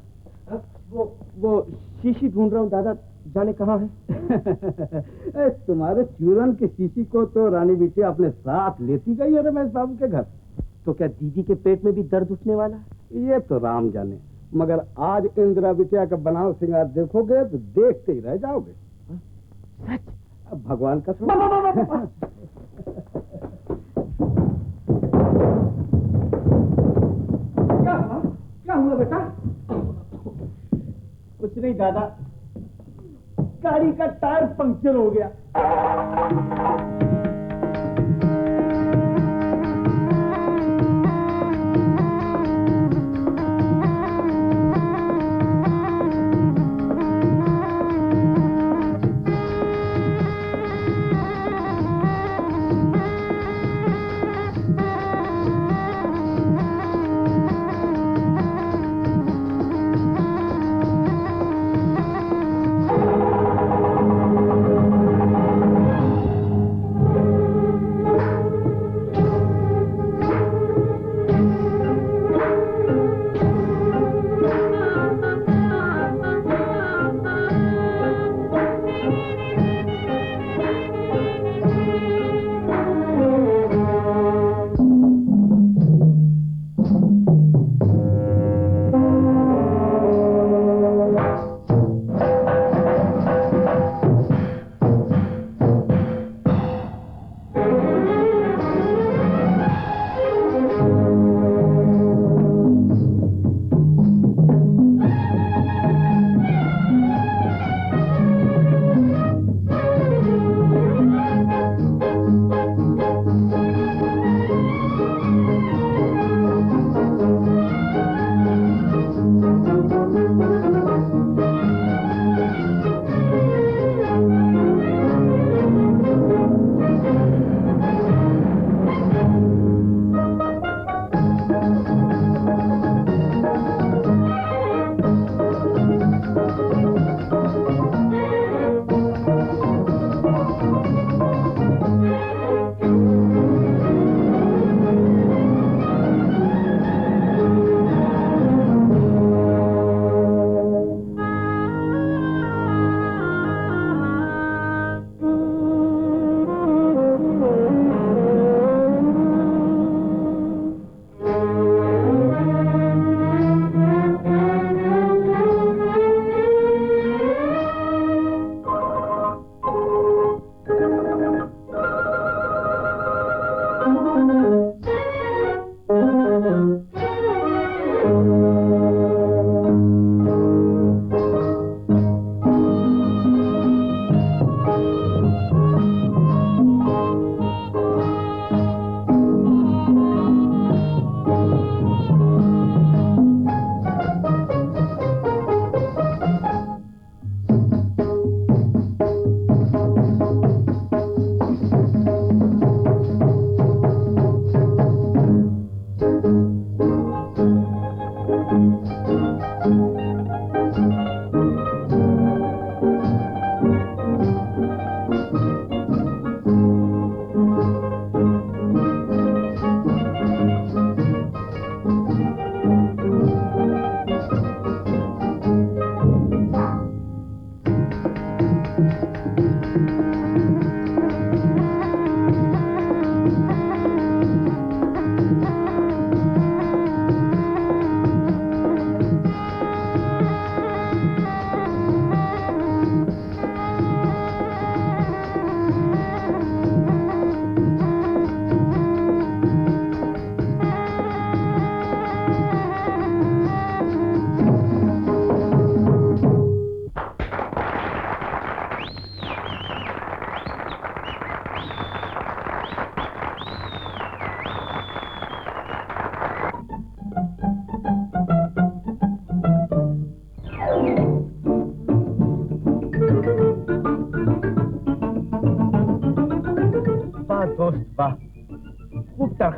वो शीशी ढूंढ रहा हूँ दादा, जाने कहाँ है। तुम्हारे चूरन की शीशी को तो रानी बिटिया अपने साथ लेती गई है रमेश बाबू के घर। तो क्या दीदी के पेट में भी दर्द उठने वाला? ये तो राम जाने, मगर आज इंदिरा बिटिया का बनाव सिंगार देखोगे तो देखते ही रह जाओगे। सच? अब भगवान का क्या हुआ बेटा? कुछ नहीं दादा, गाड़ी का टायर पंक्चर हो गया।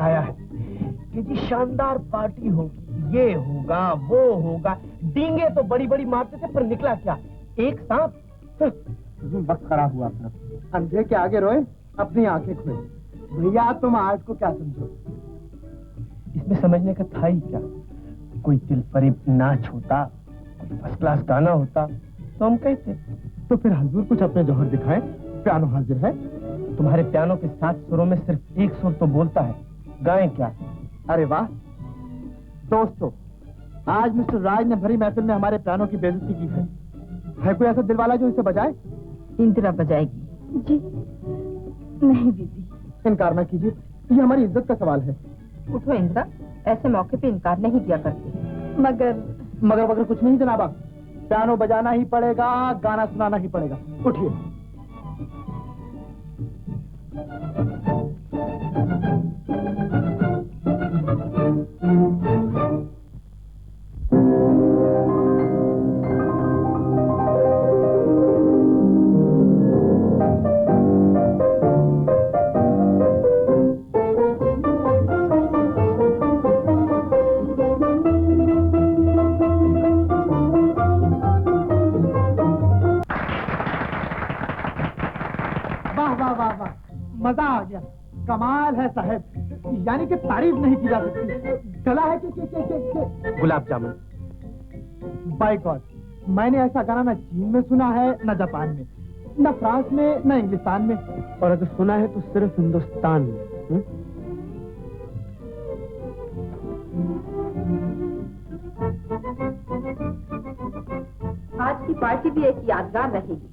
सिखाया है कि जी शानदार पार्टी होगी, ये होगा वो होगा। डींगे तो बड़ी बड़ी मारते थे, पर निकला क्या? एक सांप। वक्त खराब हुआ अपना। अंधे के आगे रोए, अपनी आंखें खोए। भैया तुम आज को क्या समझो? इसमें समझने का था ही क्या? कोई दिलफरेब नाच होता, कोई फर्स्ट क्लास गाना होता तो हम कहते। तो फिर हुजूर कुछ अपने जौहर दिखाएं, पियानो हाजिर है। तुम्हारे पियानो के 7 सुरों में सिर्फ एक सुर तो बोलता है, गाएं क्या? अरे वाह दोस्तों, आज मिस्टर राज ने भरी महफिल में हमारे पियानो की बेइज्जती की है कोई ऐसा दिलवाला जो इसे बजाए? इंदिरा बजाएगी। जी नहीं दीदी। इनकार न कीजिए, ये हमारी इज्जत का सवाल है। उठो इंदिरा, ऐसे मौके पे इनकार नहीं किया करते। मगर कुछ नहीं जनाबा, पियानो बजाना ही पड़ेगा, गाना सुनाना ही पड़ेगा। उठिए। मजा आ गया, कमाल है साहब, यानी कि तारीफ नहीं की जा सकती। गला है कि गुलाब जामुन। बाय गॉड, मैंने ऐसा गाना न चीन में सुना है, न जापान में, न फ्रांस में, न इंग्लिस्तान में, और अगर सुना है तो सिर्फ हिंदुस्तान में। आज की पार्टी भी एक यादगार रहेगी।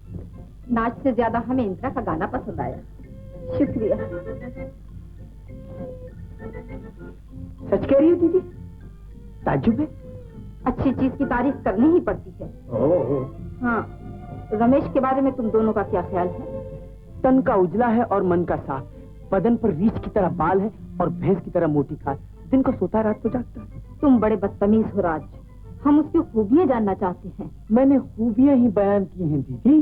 नाच से ज्यादा हमें इंदिरा का गाना पसंद आया। शुक्रिया। सच कह रही हो दीदी? ताज्जुब है। अच्छी चीज की तारीफ करनी ही पड़ती है। हाँ, रमेश के बारे में तुम दोनों का क्या ख्याल है? तन का उजला है और मन का साफ, बदन पर रीछ की तरह बाल है और भैंस की तरह मोटी खाल। दिन को सोता है, रात को जागता है। तुम बड़े बदतमीज हो राज, हम उसकी खूबियां जानना चाहते हैं। मैंने खूबियां ही बयान की हैं दीदी।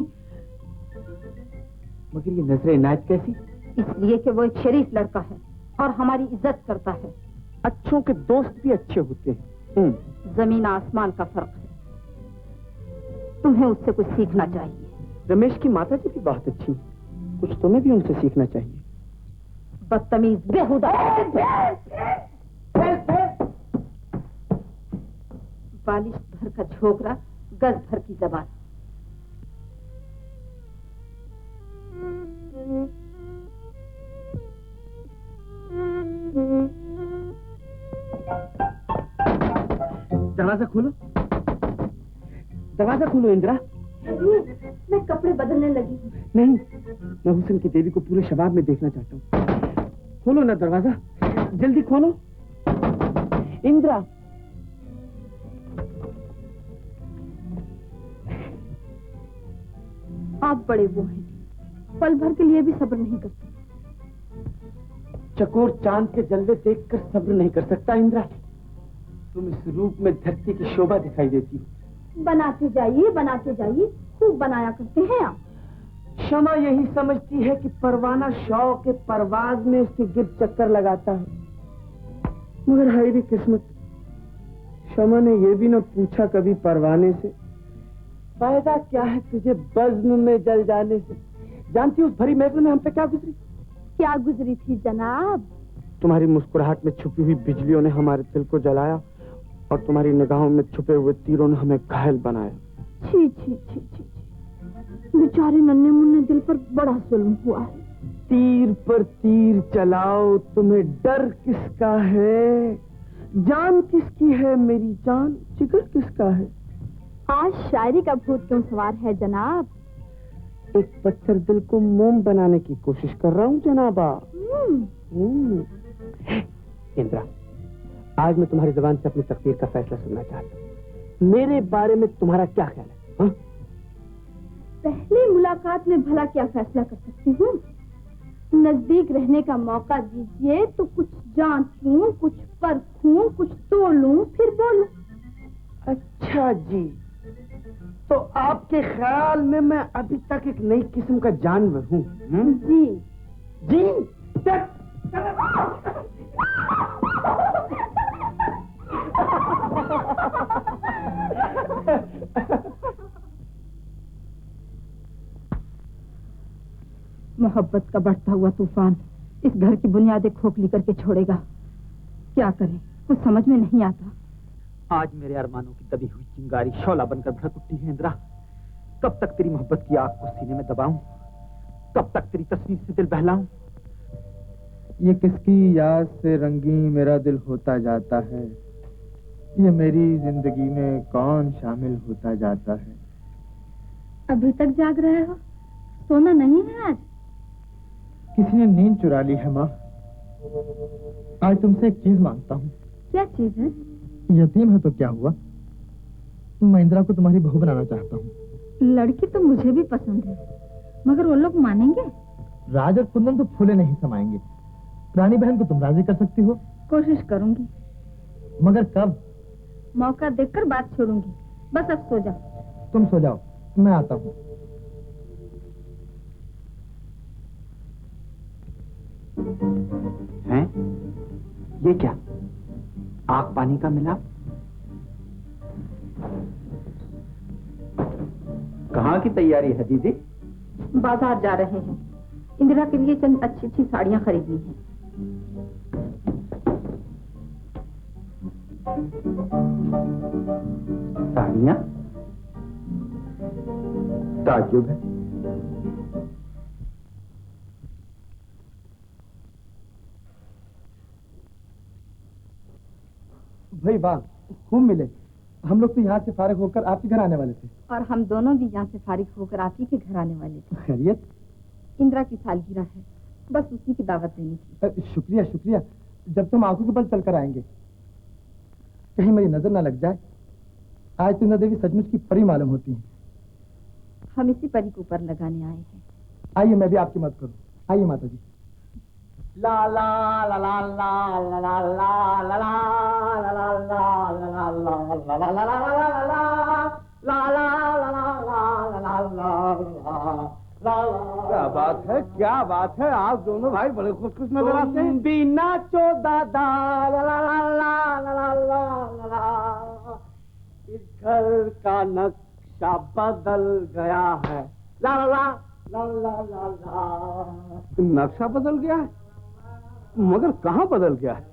मगर ये नजर इनायत कैसी? इसलिए कि वो एक शरीफ लड़का है और हमारी इज्जत करता है। अच्छों के दोस्त भी अच्छे होते हैं। जमीन आसमान का फर्क है। तुम्हें उससे कुछ सीखना चाहिए। रमेश की माता जी भी बहुत अच्छी हैं, कुछ तुम्हें भी उनसे सीखना चाहिए। बदतमीज, बेहुदा, बालिश भर का झोकरा, गज भर की जबान। दरवाजा खोलो, दरवाजा खोलो इंदिरा। मैं कपड़े बदलने लगी हूँ। नहीं, मैं हुस्न की देवी को पूरे शबाब में देखना चाहता हूँ। खोलो ना दरवाजा, जल्दी खोलो इंदिरा। आप बड़े वो हैं, पल भर के लिए भी सब्र नहीं करते। चकोर चांद के जलवे देखकर सब्र नहीं कर सकता इंदिरा। तुम इस रूप में धरती की शोभा दिखाई देती हो। बनाते जाइए, खूब बनाया करते हैं आप। शमा यही समझती है कि परवाना शौक के परवाज में उसके गिर्द चक्कर लगाता है, मगर हाय रे किस्मत, शमा ने यह भी न पूछा कभी परवाने से, फायदा क्या है तुझे बज़्म में जल जाने से। जानती उस भरी महफिल में हम पे क्या गुजरी? क्या गुजरी थी जनाब? तुम्हारी मुस्कुराहट में छुपी हुई बिजलियों ने हमारे दिल को जलाया और तुम्हारी निगाहों में छुपे हुए तीरों ने हमें घायल बनाया। छी छी छी छी, बेचारे नन्हे मुन्ने दिल पर बड़ा जुल्म हुआ है। तीर पर तीर चलाओ, तुम्हें डर किसका है? जान किसकी है मेरी जान, जिगर किसका है? आज शायरी का भूत क्यों सवार है जनाब? एक पत्थर दिल को मोम बनाने की कोशिश कर रहा हूँ जनाबा। इंदिरा, आज मैं तुम्हारी जुबान से अपनी तकदीर का फैसला सुनना चाहता हूँ। मेरे बारे में तुम्हारा क्या ख्याल है? हा? पहली मुलाकात में भला क्या फैसला कर सकती हूँ? नजदीक रहने का मौका दीजिए तो कुछ जांचूं, कुछ परखूं, कुछ तोलूं, फिर बोलूं। अच्छा जी, तो आपके ख्याल में मैं अभी तक एक नई किस्म का जानवर हूँ? जी जी। मोहब्बत का बढ़ता हुआ तूफान इस घर की बुनियादें खोखली करके छोड़ेगा। क्या करें, कुछ समझ में नहीं आता। आज मेरे अरमानों की दबी हुई चिंगारी शौला बनकर भड़क उठी है इंदिरा। कब तक तेरी मोहब्बत की आग को सीने में दबाऊं? कब तक तेरी तस्वीर से दिल बहलाऊं? ये किसकी याद से रंगीन मेरा दिल होता जाता है, ये मेरी जिंदगी में कौन शामिल होता जाता है। अभी तक जाग रहे हो? सोना नहीं है आज? किसी ने नींद चुरा ली है माँ। आज तुमसे एक चीज मांगता हूँ। क्या चीज है? यतीम है तो क्या हुआ, मैं इंदिरा को तुम्हारी बहू बनाना चाहता हूँ। लड़की तो मुझे भी पसंद है, मगर वो लोग मानेंगे? राज और कुंदन तो फूले नहीं समाएंगे। रानी बहन को तुम राजी कर सकती हो? कोशिश करूंगी। मगर कब? मौका देखकर बात छोड़ूंगी। बस अब सो जाओ। तुम सो जाओ, मैं आता हूँ। हैं? ये क्या? आग पानी का मिलाप? कहाँ की तैयारी है दीदी? बाजार जा रहे हैं। इंदिरा के लिए चंद अच्छी अच्छी साड़ियाँ खरीदनी है। साड़ियाँ? ताज्जुब है। भाई वाह, खूब मिले। हम लोग तो यहाँ से फारिग होकर आपके घर आने वाले थे। और हम दोनों भी यहाँ से फारिग होकर आप ही के घर आने वाले थे। खैरियत? इंदिरा की सालगिरह है, बस उसी की दावत देनी थी। शुक्रिया शुक्रिया। जब तुम आंखों के बल चल कर आएंगे, कहीं मेरी नजर ना लग जाए। आज तो इंदिरा देवी सचमुच की परी मालूम होती है। हम इसी परी को ऊपर लगाने आए हैं। आइए मैं भी आपकी मदद करूँ। आइए माता जी। ला ला ला ला ला ला ला ला ला ला ला ला ला ला। क्या बात है, क्या बात है। आप दोनों भाई बड़े खुश नजर आते हैं। भी नाचो दादा। ला ला ला ला ला ला ला। इस घर का नक्शा बदल गया है। ला ला ला ला ला ला। नक्शा बदल गया है? मगर कहाँ बदल गया है?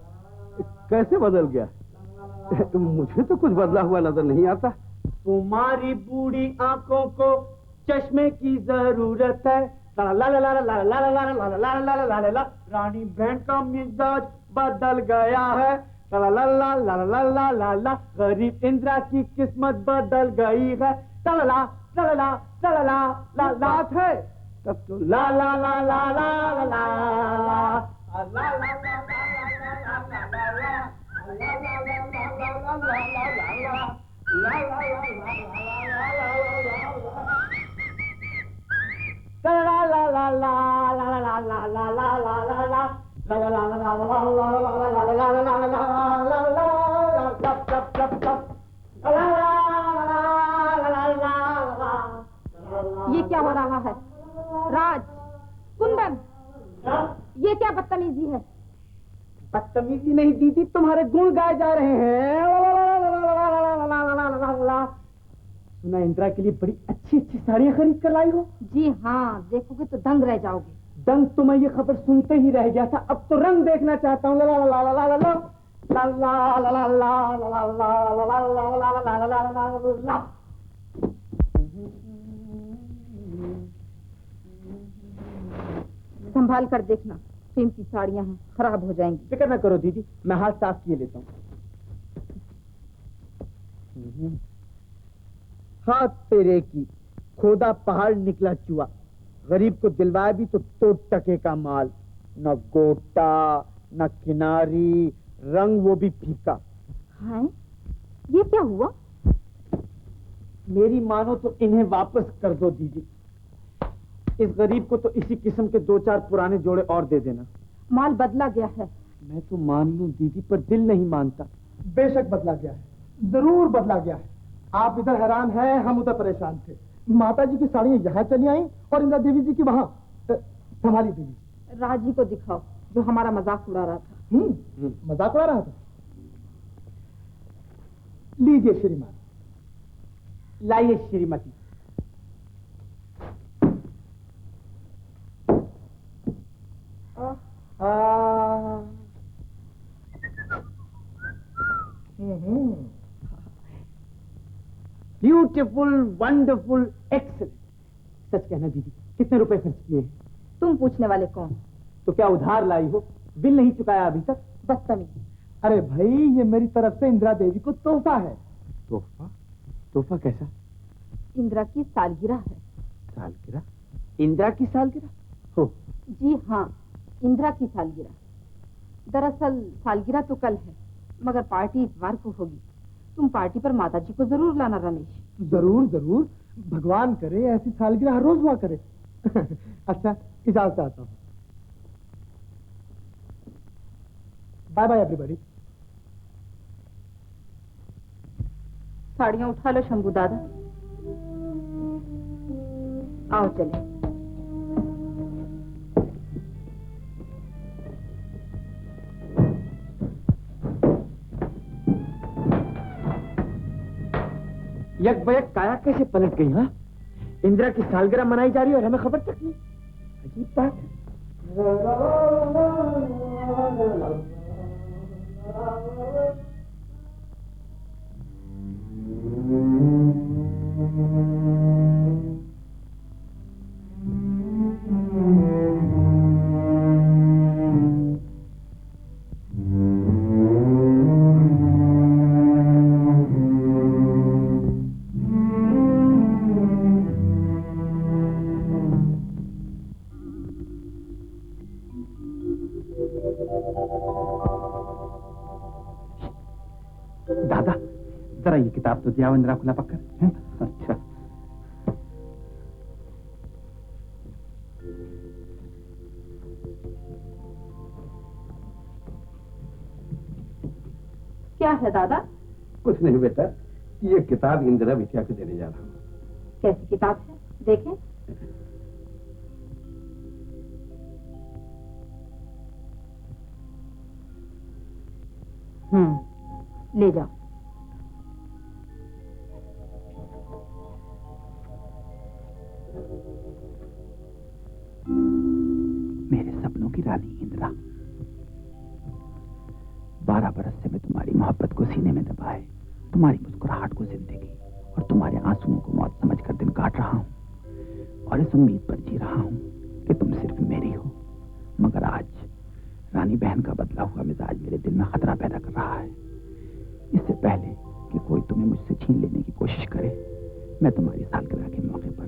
कैसे बदल गया? मुझे तो कुछ बदला हुआ नजर नहीं आता। तुम्हारी बूढ़ी आंखों को चश्मे की जरूरत है। ला ला ला ला ला ला ला ला ला ला ला ला। रानी बहन का मिजाज बदल गया है। ला ला ला ला ला ला ला ला। गरीब इंदिरा की किस्मत बदल गई है। ला ला ला ला ला ला ला। बात है तब तो ला ला ला ला ला ला। ये क्या हो रहा है? राज, कुंदन, ये क्या बदतमीजी है? बदतमीजी नहीं दीदी, तुम्हारे गुण गाए जा रहे हैं। सुना इंदिरा के लिए बड़ी अच्छी अच्छी साड़ियाँ खरीद कर लाई हो। जी हाँ, देखोगे तो दंग रह जाओगे। दंग तो मैं ये खबर सुनते ही रह गया था, अब तो रंग देखना चाहता हूँ। ला ला ला ला ला ला ला ला ला ला ला ला। संभाल कर देखना, कीमती साड़ियाँ हैं, खराब हो जाएंगी। फिक्र न करो दीदी, मैं हाथ साफ किए लेता हूँ। हाथ तेरे की खोदा पहाड़ निकला चुआ। गरीब को दिलवाया भी तो 2 टके का माल। न गोटा न किनारी, रंग वो भी फीका। हाय, ये क्या हुआ? मेरी मानो तो इन्हें वापस कर दो दीदी। इस गरीब को तो इसी किस्म के 2-4 पुराने जोड़े और दे देना। माल बदला गया है। मैं तो मान लूं दीदी, पर दिल नहीं मानता। बेशक बदला गया है, जरूर बदला गया है। आप इधर हैरान हैं, हम उधर परेशान थे। माता जी की साड़ियाँ यहाँ चली आई और इंदिरा देवी जी की वहाँ। संभाली देवी। राजी को दिखाओ जो हमारा मजाक उड़ा रहा था। मजाक उड़ा रहा था। लीजिए श्रीमान, लाइए श्रीमती। Beautiful, wonderful, excellent. सच कहना दीदी, कितने रुपए खर्च किए हैं? तुम पूछने वाले कौन? तो क्या उधार लाई हो? बिल नहीं चुकाया अभी तक? बदतमीज। अरे भाई, ये मेरी तरफ से इंदिरा देवी को तोहफा है। तोहफा? तोहफा कैसा? इंदिरा की सालगिरह है। सालगिरह? इंदिरा की सालगिरह? हो। जी हाँ, इंदिरा की सालगिरह। दरअसल सालगिरह तो कल है, मगर पार्टी इतवार को होगी। तुम पार्टी पर माताजी को जरूर लाना रमेश। जरूर जरूर, भगवान करे ऐसी सालगिरह हर रोज हुआ करे। अच्छा, इजाजत आता हूँ। Bye bye everybody. साड़ियाँ उठा लो शंभू दादा। आओ चले। यक बयक काया कैसे पलट गई? हाँ, इंदिरा की सालगिरह मनाई जा रही है और हमें खबर तक नहीं। अजीब बात है। दादा, जरा ये किताब तो दिया इंदिरा खुला पक्कर। अच्छा। क्या है दादा? कुछ नहीं बेटा, ये किताब इंदिरा बिटिया को देने जा रहा हूँ। कैसी किताब है? देखें। ले जाओ। मेरे सपनों की रानी इंदिरा, 12 बरस से मैं तुम्हारी मोहब्बत को सीने में दबाए, तुम्हारी मुस्कुराहट को जिंदगी और तुम्हारे आंसुओं को मौत समझकर दिन काट रहा हूं और इस उम्मीद पर जी रहा हूं कि तुम सिर्फ मेरी हो। मगर आज रानी बहन का बदला हुआ मिजाज मेरे दिल में खतरा पैदा कर रहा है। इससे पहले कि कोई तुम्हें मुझसे छीन लेने की कोशिश करे, मैं तुम्हारी सालगिरह के मौके पर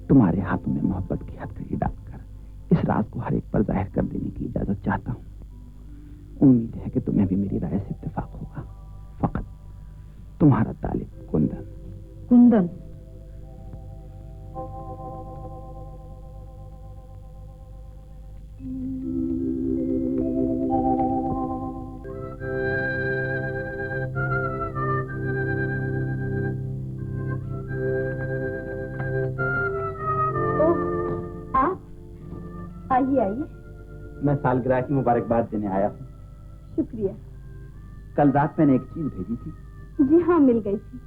तुम्हारे हाथों में मोहब्बत की हथकड़ी डालकर इस राज को हर एक पर जाहिर कर देने की इजाजत चाहता हूँ। उम्मीद है कि तुम्हें भी मेरी राय से इत्तेफाक होगा। फकत तुम्हारा तालिब कुंदन। कुंदन? आइए आइए। मैं सालगिरह की मुबारकबाद देने आया हूँ। शुक्रिया। कल रात मैंने एक चीज भेजी थी। जी हाँ, मिल गई थी।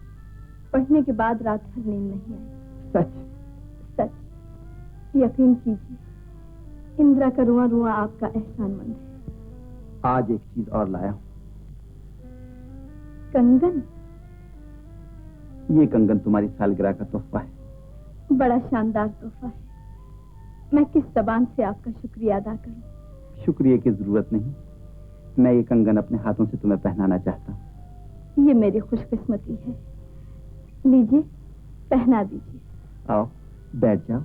पढ़ने के बाद रात भर नींद नहीं आई। सच? सच। यकीन कीजिए, इंदिरा का रुआ रुआ आपका एहसानमंद है। आज एक चीज और लाया हूँ। कंगन? ये कंगन तुम्हारी सालगिरह का तोहफा है। बड़ा शानदार तोहफा है। मैं किस जबान से आपका शुक्रिया अदा करूं? शुक्रिया की जरूरत नहीं। मैं ये कंगन अपने हाथों से तुम्हें पहनाना चाहता हूँ। ये मेरी खुशकिस्मती है। लीजिए, पहना दीजिए। आओ, बैठ जाओ।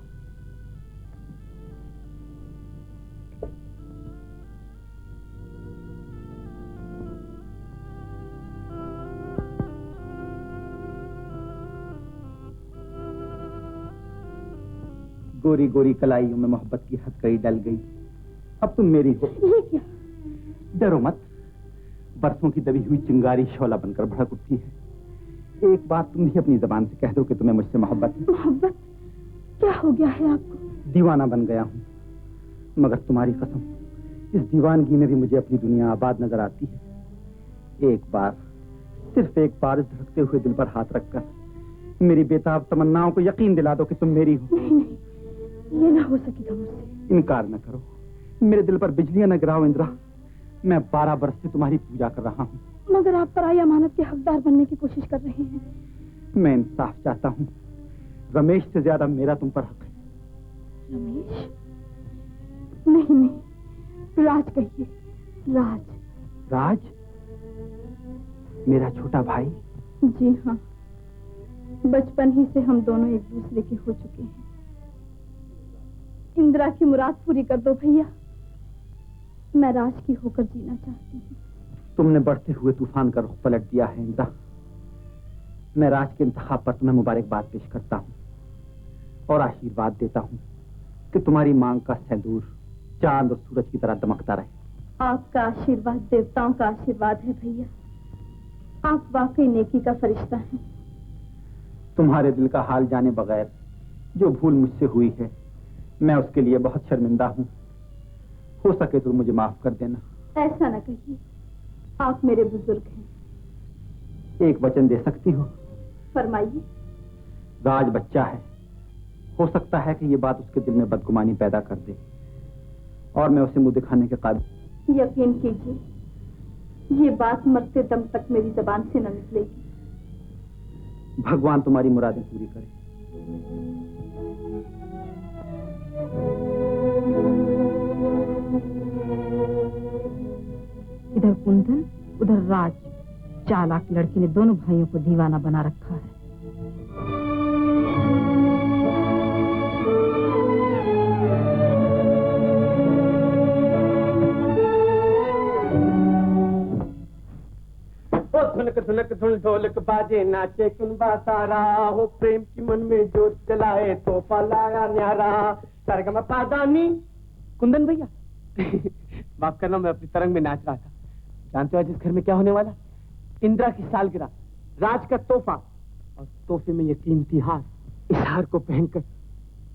गोरी गोरी कलाइयों में मोहब्बत की हथकड़ी डल गई। अब तुम मेरी हो। ये क्या? डरो मत, बरसों की दबी हुई चिंगारी शोला बनकर भड़क उठती है। एक बात तुम भी अपनी जबान से कह दो कि तुम्हें मुझसे मोहब्बत है। मोहब्बत? क्या हो गया है आपको? दीवाना बन गया हूं, मगर तुम्हारी कसम, इस दीवानगी में भी मुझे अपनी दुनिया आबाद नजर आती है। एक बार, सिर्फ एक बार इस धड़कते हुए दिल पर हाथ रखकर मेरी बेताब तमन्नाओं को यकीन दिला दो कि तुम मेरी हो। नहीं नहीं, ये ना हो सकेगा मुझसे। इनकार न करो, मेरे दिल पर बिजलियां न गिराओ इंदिरा। मैं 12 बरस से तुम्हारी पूजा कर रहा हूँ, मगर आप पराई अमानत के हकदार बनने की कोशिश कर रहे हैं। मैं इंसाफ चाहता हूँ। रमेश से ज्यादा मेरा तुम पर हक है। रमेश? नहीं नहीं, राज कहिए। राज। राज? मेरा छोटा भाई? जी हाँ, बचपन ही से हम दोनों एक दूसरे के हो चुके हैं। इंदिरा की मुराद पूरी कर दो भैया, मैं राज की होकर जीना चाहती हूँ। तुमने बढ़ते हुए तूफान का रुख पलट दिया है इंदिरा। मैं राज के इंतखाब पर तुम्हें मुबारकबाद पेश करता हूँ और आशीर्वाद देता हूँ कि तुम्हारी मांग का सिंदूर चांद और सूरज की तरह दमकता रहे। आपका आशीर्वाद देवताओं का आशीर्वाद है भैया, आप वाकई नेकी का फरिश्ता हैं। तुम्हारे दिल का हाल जाने बगैर जो भूल मुझसे हुई है, मैं उसके लिए बहुत शर्मिंदा हूँ। हो सके तो मुझे माफ कर देना। ऐसा न कहिए, आप मेरे बुजुर्ग हैं। एक वचन दे सकती हो? फरमाइए। राज बच्चा है, हो सकता है कि ये बात उसके दिल में बदगुमानी पैदा कर दे और मैं उसे मुंह दिखाने के काबिल। यकीन कीजिए, ये बात मरते दम तक मेरी जबान से न निकलेगी। भगवान तुम्हारी मुरादें पूरी करे। इधर कुंदन, उधर राज, चालाक लड़की ने दोनों भाइयों को दीवाना बना रखा है। धुनक धुनक धुन ढोलक बाजे नाचे कुनबा सारा हो, प्रेम की मन में जोत जलाए तोहफा लाया न्यारा। सरगम पादानी। कुंदन भैया माफ करना, मैं अपनी तरंग में नाच रहा था। जानते हो आज इस घर में क्या होने वाला? इंदिरा की सालगिरह, राज का तोहफा और तोहफे में ये कीमती हार। इस हार को पहनकर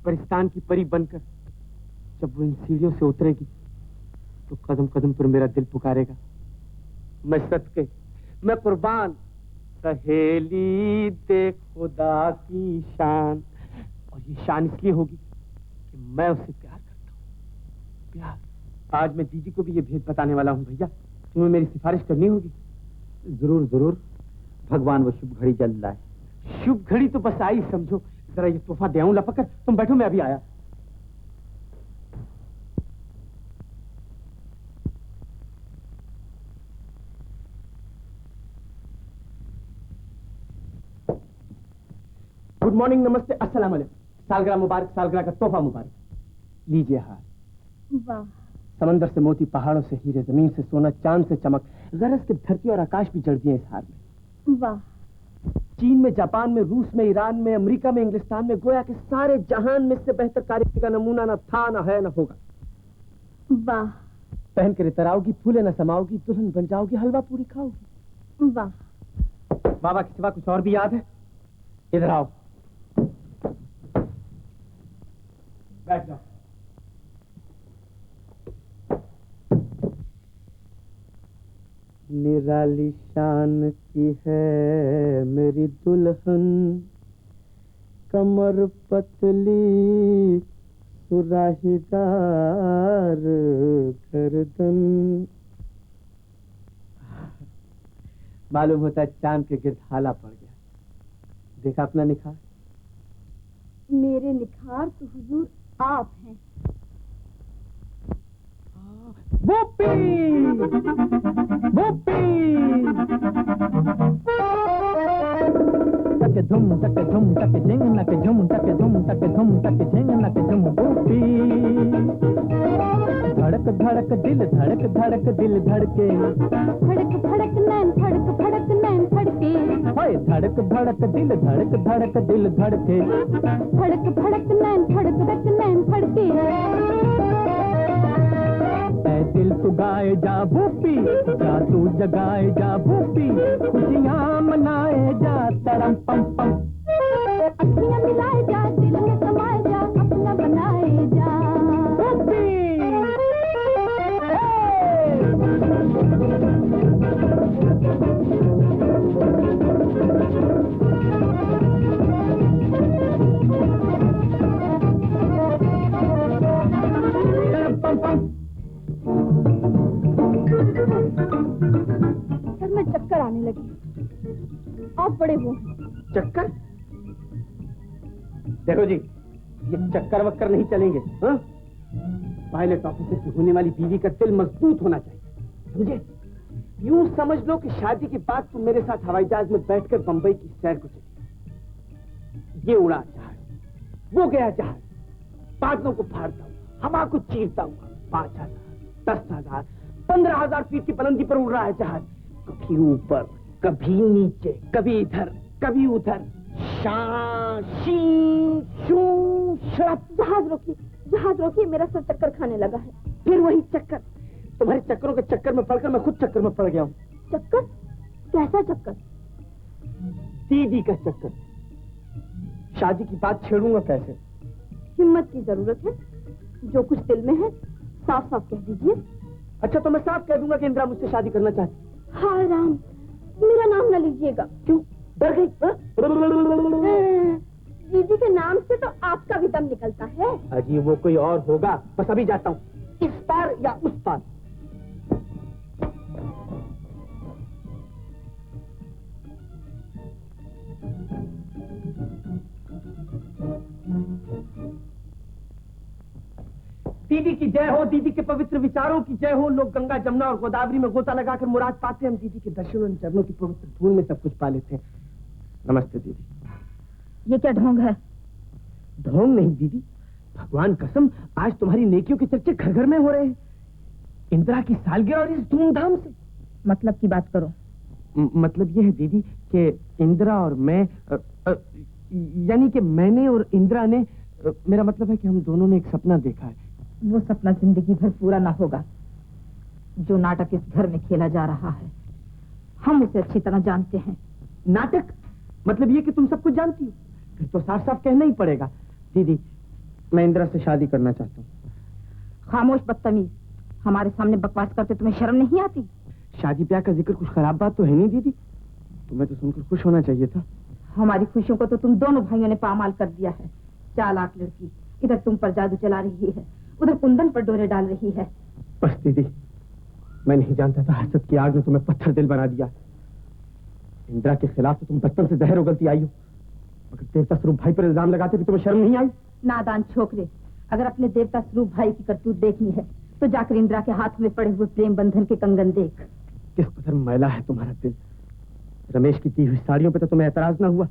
परिस्तान की परी बनकर जब वो इन सीढ़ियों से उतरेगी तो कदम कदम पर मेरा दिल पुकारेगा। मैं सदके, मैं कुर्बान, सहेली दे खुदा की शान। और ये शान इसलिए होगी कि मैं उससे प्यार करता हूँ। प्यार। आज मैं दीदी को भी ये भेद बताने वाला हूँ भैया, तुम्हें मेरी सिफारिश करनी होगी। जरूर जरूर, भगवान वो शुभ घड़ी जल्द लाए। शुभ घड़ी तो बस आई समझो। जरा ये तोहफा दे आऊं लपक कर, तुम बैठो मैं अभी आया। गुड मॉर्निंग, नमस्ते, अस्सलाम वालेकुम। सालगिरह मुबारक, सालगिरह का तोहफा मुबारक। लीजिए हार। वाह। समंदर से मोती, पहाड़ों से हीरे, जमीन से सोना, चांद से चमक, गरज के धरती और आकाश भी जड़ दिए इस हार में। वाह। चीन में, जापान में, रूस में, ईरान में, अमेरिका में, इंग्लिस्तान में, गोया के सारे जहान में से बेहतर कारीगरी का नमूना न था, न है, न होगा। वाह। पहन कर इतर आओगी, फूले न समाओगी, दुल्हन बन जाओगी, हलवा पूरी खाओगी। वाह। बाबा के सिवा कुछ और भी याद है? इधर आओ, बैठ जाओ। निराली शान की है मेरी दुल्हन, कमर पतली सुराहीदार गर्दन। मालूम होता है चांद के गिर्द हाला पड़ गया। देखा अपना निखार? मेरे निखार तो हुजूर आप हैं। भूपी! भूपी! टक धुम टक झिंग नक झुम टक धुम टक झिंग नक झुम भूपी। धड़क धड़क दिल धड़क धड़क दिल धड़के, फड़क फड़क नैन फड़क नैन फड़के, हाय धड़क धड़क दिल धड़क धड़क दिल धड़के, फड़क फड़क नैन फड़के। ऐ दिल तू गाए जा भूपी, जा तू जगाए जा भूपी, खुशियाँ मनाए जा तरम पम पम। अखियाँ मिलाए जा, दिल में समाए जा, अपना बनाए जा। भूपी! आप बड़े वो हैं। चक्कर? देखो जी, ये चक्कर वक्कर नहीं चलेंगे। हाँ? पायलट ऑफिसर की होने वाली बीवी का दिल मजबूत होना चाहिए, समझे? यूं समझ लो कि शादी के बाद तुम मेरे साथ हवाई जहाज में बैठकर बंबई की सैर को चली। ये उड़ा जहाज, वो गया जहाज, बादलों को फाड़ता हुआ, हवा को चीरता हुआ, 5,000, 10,000, 15,000 फीट की बुलंदी पर उड़ रहा है जहाज। कभी ऊपर, कभी नीचे, कभी इधर, कभी उधर। जहाज रोकिए, मेरा सर चक्कर खाने लगा है। फिर वही चक्कर, तुम्हारे चक्करों के चक्कर में पड़कर मैं खुद चक्कर में पड़ गया हूँ। चक्कर? कैसा चक्कर? दीदी का चक्कर। शादी की बात छेड़ूंगा कैसे? हिम्मत की जरूरत है, जो कुछ दिल में है साफ साफ कह दीजिए। अच्छा, तो मैं साफ कह दूंगा कि इंदिरा मुझसे शादी करना चाहती। हाय राम, मेरा नाम न लीजिएगा। क्यों, डर गई? दीदी के नाम से तो आपका भी दम निकलता है। अजी वो कोई और होगा, बस अभी जाता हूँ, इस पार या उस पार। दीदी की जय हो, दीदी के पवित्र विचारों की जय हो। लोग गंगा, जमुना और गोदावरी में गोता लगाकर मुराद पाते हैं, हम दीदी के दर्शन और चरणों की पवित्र धूल में सब कुछ पा लेते हैं। नमस्ते दीदी। ये क्या ढोंग है? ढोंग नहीं दीदी, भगवान कसम, आज तुम्हारी नेकियों के चर्चे घर घर में हो रहे हैं। इंदिरा की सालगिरह और इस धूमधाम से। मतलब की बात करो। मतलब ये है दीदी कि इंदिरा और मैं, यानी कि मैंने और इंदिरा ने, मेरा मतलब है कि हम दोनों ने एक सपना देखा है। वो सपना जिंदगी भर पूरा ना होगा। जो नाटक इस घर में खेला जा रहा है हम उसे अच्छी तरह जानते हैं। नाटक? मतलब ये कि तुम सब कुछ जानती हो? फिर तो साफ साफ कहना ही पड़ेगा। दीदी, मैं इंदिरा से शादी करना चाहता हूँ। खामोश बदतमीज, हमारे सामने बकवास करते तुम्हें शर्म नहीं आती? शादी ब्याह का जिक्र कुछ खराब बात तो है नहीं दीदी, तुम्हें तो सुनकर खुश होना चाहिए था। हमारी खुशियों को तो तुम दोनों भाइयों ने पामाल कर दिया है। चालाक लड़की, इधर तुम पर जादू चला रही है, उधर कुंदन पर डोरे डाल रही है। बस दीदी, मैं नहीं जानता था हसद की आग ने तुम्हें पत्थर दिल बना दिया। इंदिरा के खिलाफ तो तुम बचपन से जहर उगलती आई हो, मगर देवता स्वरूप भाई पर इल्जाम लगाते कि तुम्हें शर्म नहीं आई? नादान छोकरे, अगर अपने देवता स्वरूप भाई की करतूत देखनी है तो जाकर इंदिरा के हाथ में पड़े हुए प्रेम बंधन के कंगन देख। किस कदर मैला है तुम्हारा दिल। रमेश की दी हुई साड़ियों पे तो तुम्हें एतराज ना हुआ,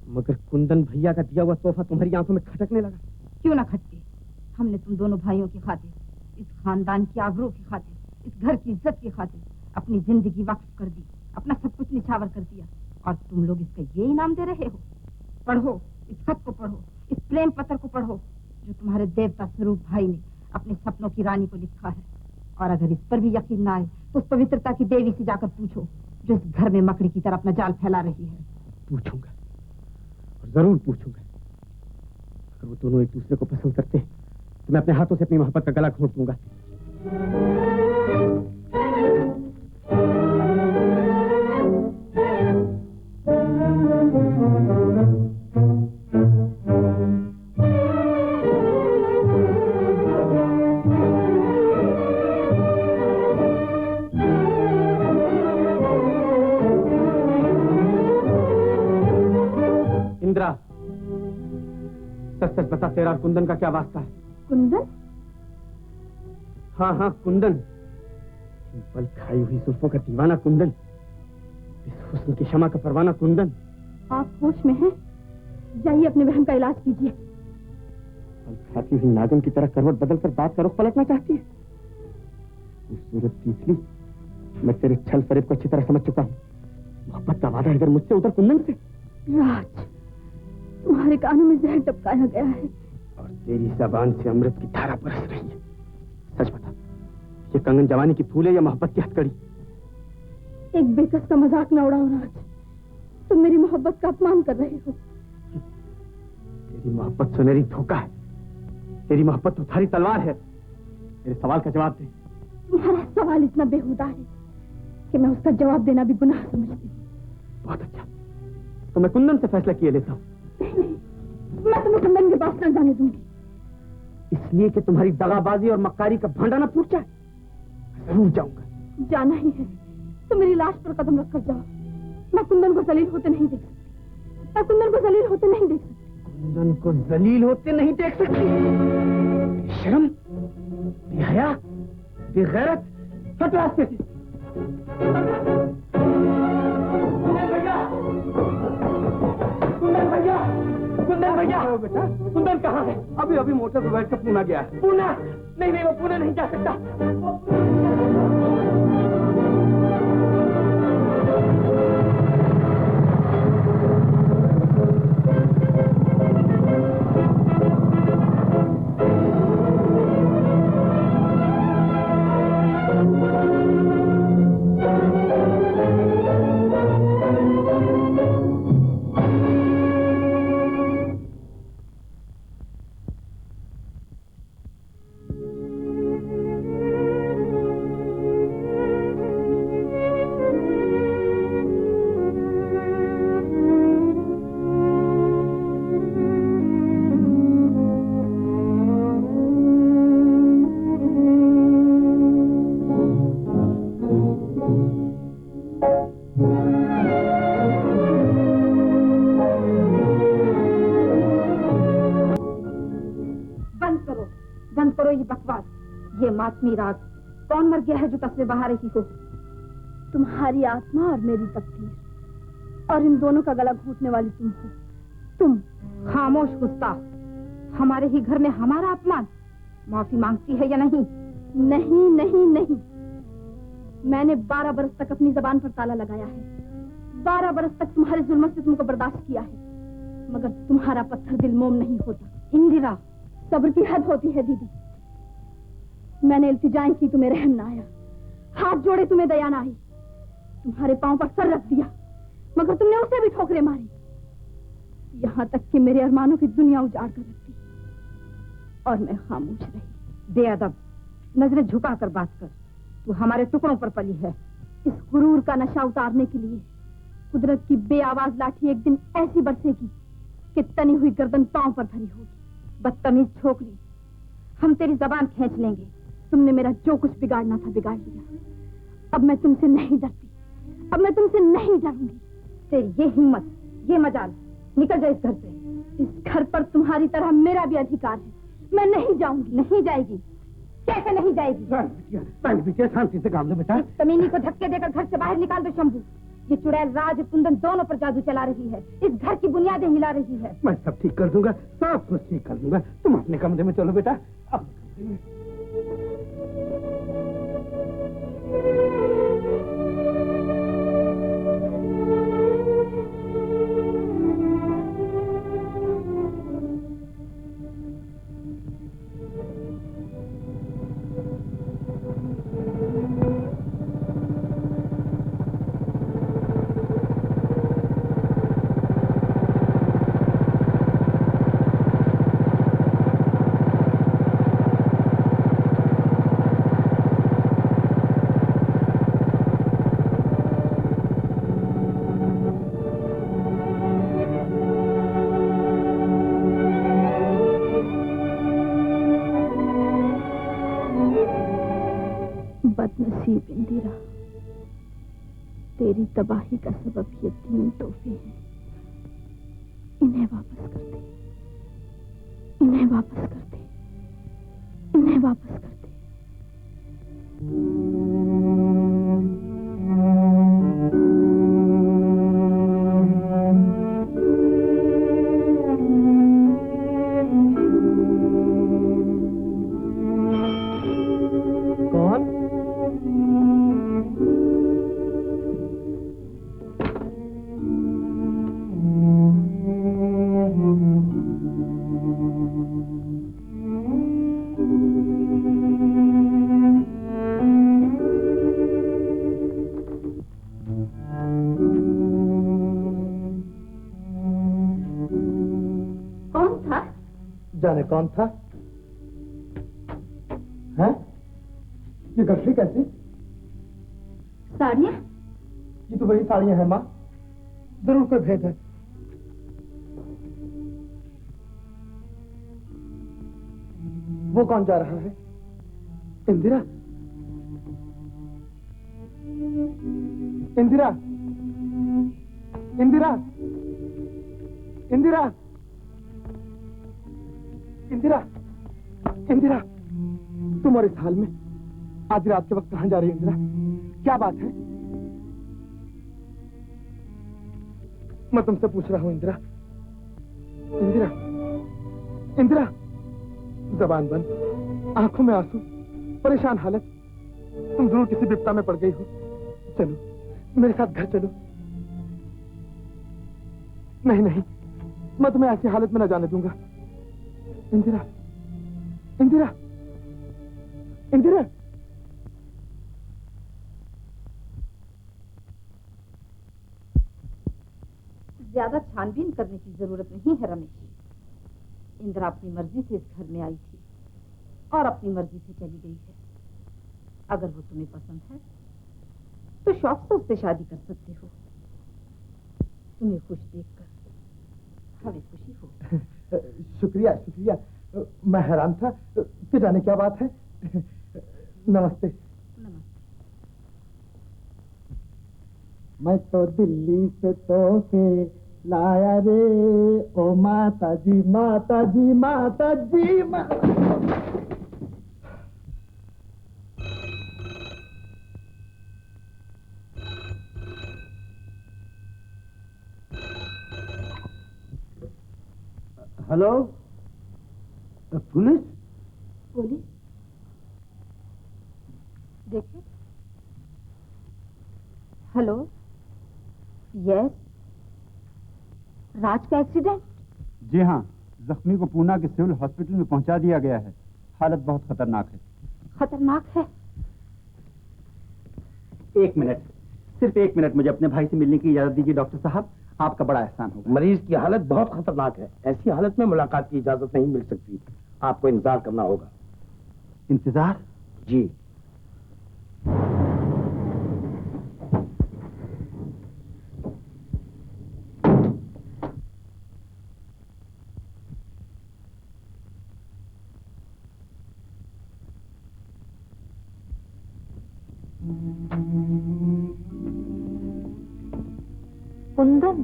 मगर कुंदन भैया का दिया हुआ तोहफा तुम्हारी आंखों में खटकने लगा। क्यों ना खटके? हमने तुम दोनों भाइयों की खातिर, इस खानदान की आबरू की खातिर, इस घर की इज्जत की खातिर अपनी जिंदगी वक्फ कर दी, अपना सब कुछ निछावर कर दिया, और तुम लोग इसका ये इनाम दे रहे हो? पढ़ो, इस खत को पढ़ो, इस प्रेम पत्र को पढ़ो जो तुम्हारे देवता स्वरूप भाई ने अपने सपनों की रानी को लिखा है। और अगर इस पर भी यकीन ना आए तो उस पवित्रता की देवी से जाकर पूछो जो इस घर में मकड़ी की तरह अपना जाल फैला रही है। पूछूंगा, और जरूर पूछूंगा। अगर वो दोनों एक दूसरे को पसंद करते हैं तो मैं अपने हाथों से अपनी मोहब्बत का गला घोंट दूंगा। इंदिरा, सच सच बता, तेरा और कुंदन का क्या वास्ता है? कुंदन? हाँ हाँ, कुंदन। पल खाई हुई जुल्फों का दीवाना कुंदन, इस हुस्न की शमा का परवाना कुंदन। आप होश में हैं? जाइए अपने बहन का इलाज कीजिए। पल खाती हुई नागिन की तरह करवट बदलकर बात का रुख पलटना चाहती है। खूबसूरत तीसरी, मैं तेरे छल फरेब को अच्छी तरह समझ चुका हूँ। मोहब्बत का वादा इधर मुझसे उधर कुंदन से। राज, तुम्हारे कानों में जहर टपकाया गया है और तेरी जबान से अमृत की धारा बरस रही है। सच बता, ये कंगन जवानी की फूल है या मोहब्बत की हथकड़ी? एक बेकस का मजाक न उड़ाओ राज, तुम मेरी मोहब्बत का अपमान कर रहे हो। तेरी मोहब्बत सुनहरी धोखा है, तेरी मोहब्बत तो थारी तलवार है। मेरे सवाल का जवाब दे। तुम्हारा सवाल इतना बेहुदा है कि मैं उसका जवाब देना भी गुनाह समझती हूँ। बहुत अच्छा, तो मैं कुंदन से फैसला किए लेता हूँ। मैं तुम्हें कुंदन के पास न जाने दूंगी। इसलिए कि तुम्हारी दगाबाजी और मक्कारी का भांडा ना फूट जाए। जरूर जाऊंगा। जाना ही है तो मेरी लाश पर कदम रखकर जाओ। मैं कुंदन को जलील होते नहीं देख सकती। मैं कुंदन को जलील होते नहीं देख सकती। कुंदन को जलील होते नहीं देख सकती। शर्म, बेहया, बेगैरत, हट रास्ते से। कुंदन भैया, कुंदन भैया, बेटा कुंदन कहाँ है? अभी अभी मोटर पर बैठ कर पूना गया है। पूना? नहीं नहीं, वो पूना नहीं जा सकता। मातमी रात, कौन मर गया है जो तस्वीर बहा रही हो? तुम्हारी आत्मा और मेरी तकदीर, और इन दोनों का गला घोटने वाली तुम हो। तुम खामोश गुस्ताख, हमारे ही घर में हमारा अपमान। माफी मांगती है या नहीं? नहीं नहीं नहीं, मैंने 12 बरस तक अपनी जबान पर ताला लगाया है। 12 बरस तक तुम्हारे जुल्म से तुमको बर्दाश्त किया है, मगर तुम्हारा पत्थर दिल मोम नहीं होता। इंदिरा, सब्र की हद होती है दीदी। मैंने इल्तिजाएं की, तुम्हें रहम ना आया। हाथ जोड़े, तुम्हें दया ना आई। तुम्हारे पांव पर सर रख दिया, मगर तुमने उसे भी ठोकरें मारी, यहाँ तक कि मेरे अरमानों की दुनिया उजाड़ कर रख दी, और मैं खामोश रही। बेअदब, नजरें झुका कर बात कर। तू हमारे टुकड़ों पर पली है। इस गुरूर का नशा उतारने के लिए कुदरत की बेआवाज लाठी एक दिन ऐसी बरसेगी कि तनी हुई गर्दन पांव पर धरी होगी। बदतमीज छोकरी, हम तेरी जबान खींच लेंगे। तुमने मेरा जो कुछ बिगाड़ना था बिगाड़ लिया। अब मैं तुमसे नहीं डरती, अब मैं तुमसे नहीं डरूंगी। तेरी ये हिम्मत, ये मजाल, निकल जाए इस घर से। इस घर पर तुम्हारी तरह मेरा भी अधिकार है। मैं नहीं जाऊंगी। नहीं जाएगी? कैसे नहीं जाएगी? बिटिया शांति से काम दो बेटा। इस कमीनी को धक्के देकर घर से बाहर निकाल दो शंभू। ये चुड़ैल राज कुंदन दोनों पर जादू चला रही है, इस घर की बुनियादें हिला रही है। मैं सब ठीक कर दूंगा, सब कुछ ठीक कर दूंगा। तुम अपने कमरे में चलो बेटा। बदनसीब इंदिरा, तेरी तबाही का सबब ये 3 तोहफे हैं। इन्हें वापस कर दे, इन्हें वापस कर दे, इन्हें वापस कर दे। जाने कौन था? हैं? ये गठरी कैसी? साड़ियाँ? ये तो वही साड़ियाँ हैं माँ, जरूर कोई भेद है। वो कौन जा रहा है? इंदिरा, इंदिरा। इंदिरा, इंदिरा, इंदिरा, इंदिरा, तुम और इस हाल में आज रात के वक्त कहां जा रही हो इंदिरा? क्या बात है? मैं तुमसे पूछ रहा हूं इंदिरा, इंदिरा, इंदिरा, जबान बंद, आंखों में आंसू, परेशान हालत। तुम जरूर किसी विपदा में पड़ गई हो। चलो मेरे साथ घर चलो। नहीं नहीं, मैं तुम्हें ऐसी हालत में न जाने दूंगा। इंदिरा, इंदिरा, इंदिरा। ज्यादा छानबीन करने की जरूरत नहीं है रमेश। इंदिरा अपनी मर्जी से इस घर में आई थी और अपनी मर्जी से चली गई है। अगर वो तुम्हें पसंद है तो शौक से उससे शादी कर सकते हो। तुम्हें खुश देखकर हमें खुशी हो। शुक्रिया शुक्रिया, मैं हैरान था कि जाने क्या बात है। नमस्ते। नमस्ते। मैं तो दिल्ली से तोहफे लाया रे, ओ माता जी माता जी माता जी हेलो, पुलिस? पुलिस? देखिए। हेलो, यस, राज का एक्सीडेंट? जी हाँ, जख्मी को पूना के सिविल हॉस्पिटल में पहुंचा दिया गया है। हालत बहुत खतरनाक है। खतरनाक है? एक मिनट, सिर्फ एक मिनट, मुझे अपने भाई से मिलने की इजाजत दीजिए डॉक्टर साहब। आपका बड़ा एहसान होगा। मरीज की हालत बहुत खतरनाक है। ऐसी हालत में मुलाकात की इजाजत नहीं मिल सकती। आपको इंतजार करना होगा। इंतजार? जी। कुंदन,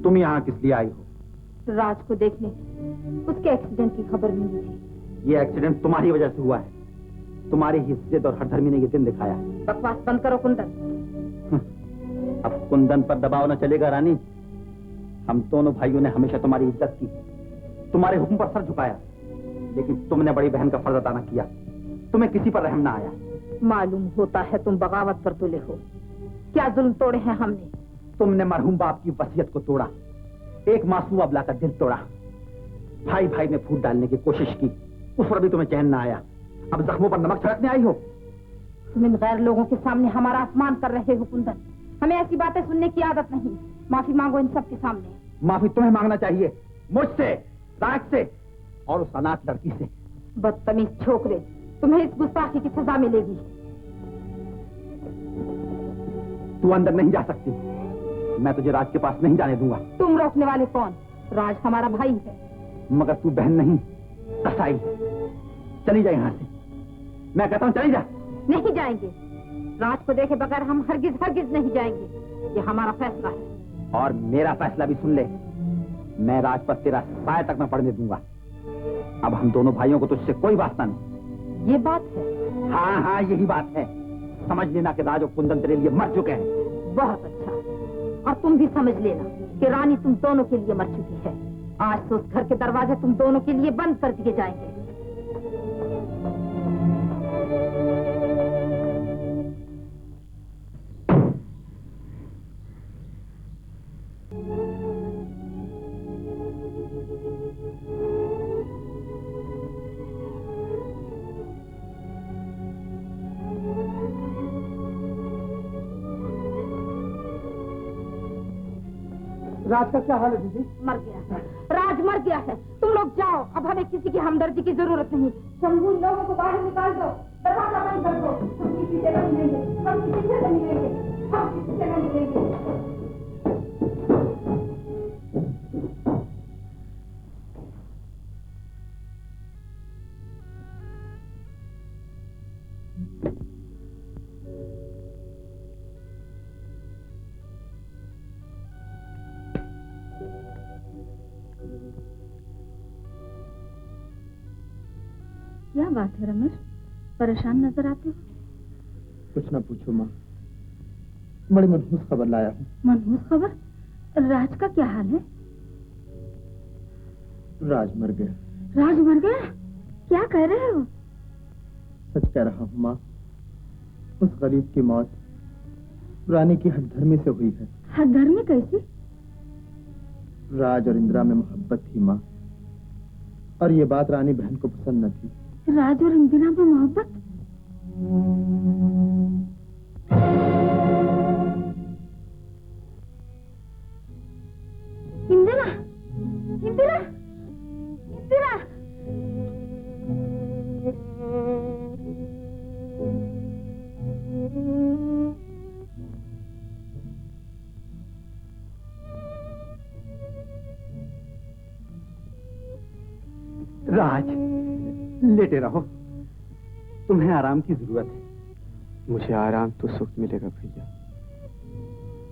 तुम यहाँ किस लिए आई हो? राज को देखने। उसके एक्सीडेंट की खबर मिली थी। ये एक्सीडेंट तुम्हारी वजह से हुआ है। तुम्हारी ही जिद और हठधर्मी ने ये दिन दिखाया। बकवास बंद करो कुंदन। अब कुंदन पर दबाव न चलेगा रानी। हम दोनों भाइयों ने हमेशा तुम्हारी इज्जत की, तुम्हारे हुक्म पर सर झुकाया, लेकिन तुमने बड़ी बहन का फर्ज अदा न किया। तुम्हें किसी पर रहम न आया। मालूम होता है तुम बगावत पर तुले हो। क्या जुल्म तोड़े हैं हमने? तुमने मरहूम बाप की वसीयत को तोड़ा, एक मासूम अबला का दिल तोड़ा, भाई भाई में फूट डालने की कोशिश की, उस पर भी तुम्हें चैन न आया। अब जख्मों पर नमक छिड़कने आई हो। तुम इन गैर लोगों के सामने हमारा अपमान कर रहे हो कुंदन। हमें ऐसी बातें सुनने की आदत नहीं। माफी मांगो इन सब के सामने। माफी तुम्हें मांगना चाहिए, मुझसे, राज से और उस अनाथ लड़की से। बदतमीज छोकरे, तुम्हें इस गुस्ताखी की सजा मिलेगी। तू अंदर नहीं जा सकती। मैं तुझे राज के पास नहीं जाने दूंगा। तुम रोकने वाले कौन? राज हमारा भाई है। मगर तू बहन नहीं, कसाई है। चली जा यहाँ से, मैं कहता हूँ चली जा। नहीं जाएंगे। राज को देखे बगैर हम हरगिज हरगिज नहीं जाएंगे। ये हमारा फैसला है। और मेरा फैसला भी सुन ले। मैं राज पर तेरा साया तक न पड़ने दूंगा। अब हम दोनों भाइयों को तुझसे कोई वास्ता नहीं। ये बात है? हाँ हाँ, यही बात है। समझ लेना कि राज और कुंदन तेरे लिए मर चुके हैं। बहुत अच्छा। और तुम भी समझ लेना कि रानी तुम दोनों के लिए मर चुकी है। आज तो उस घर के दरवाजे तुम दोनों के लिए बंद कर दिए जाएंगे। राज का क्या हाल है दीदी? मर गया है। राज मर गया है। तुम लोग जाओ, अब हमें किसी की हमदर्दी की जरूरत नहीं। शंभू, इन लोगों को बाहर निकाल दो, दरवाजा बंद कर दो। हम किसी से नहीं मिलेंगे, हम किसी से नहीं मिलेंगे, हम किसी से नहीं मिलेंगे। क्या बात है रमेश, परेशान नजर आते हो? कुछ ना पूछो माँ, बड़ी मनहूस खबर लाया हूँ। मनहूस खबर? राज का क्या हाल है? राज मर गया। राज मर गया? क्या कह रहे हो? सच कह रहा हूँ माँ, उस गरीब की मौत रानी की हठधर्मी से हुई है। हठधर्मी कैसी? राज और इंदिरा में मोहब्बत थी माँ, और ये बात रानी बहन को पसंद न थी। राज और इंदिरा में मोहब्बत? इंदिरा, इंदिरा, इंदिरा। राज, लेटे रहो, तुम्हें आराम की जरूरत है। मुझे आराम तो सुख मिलेगा भैया,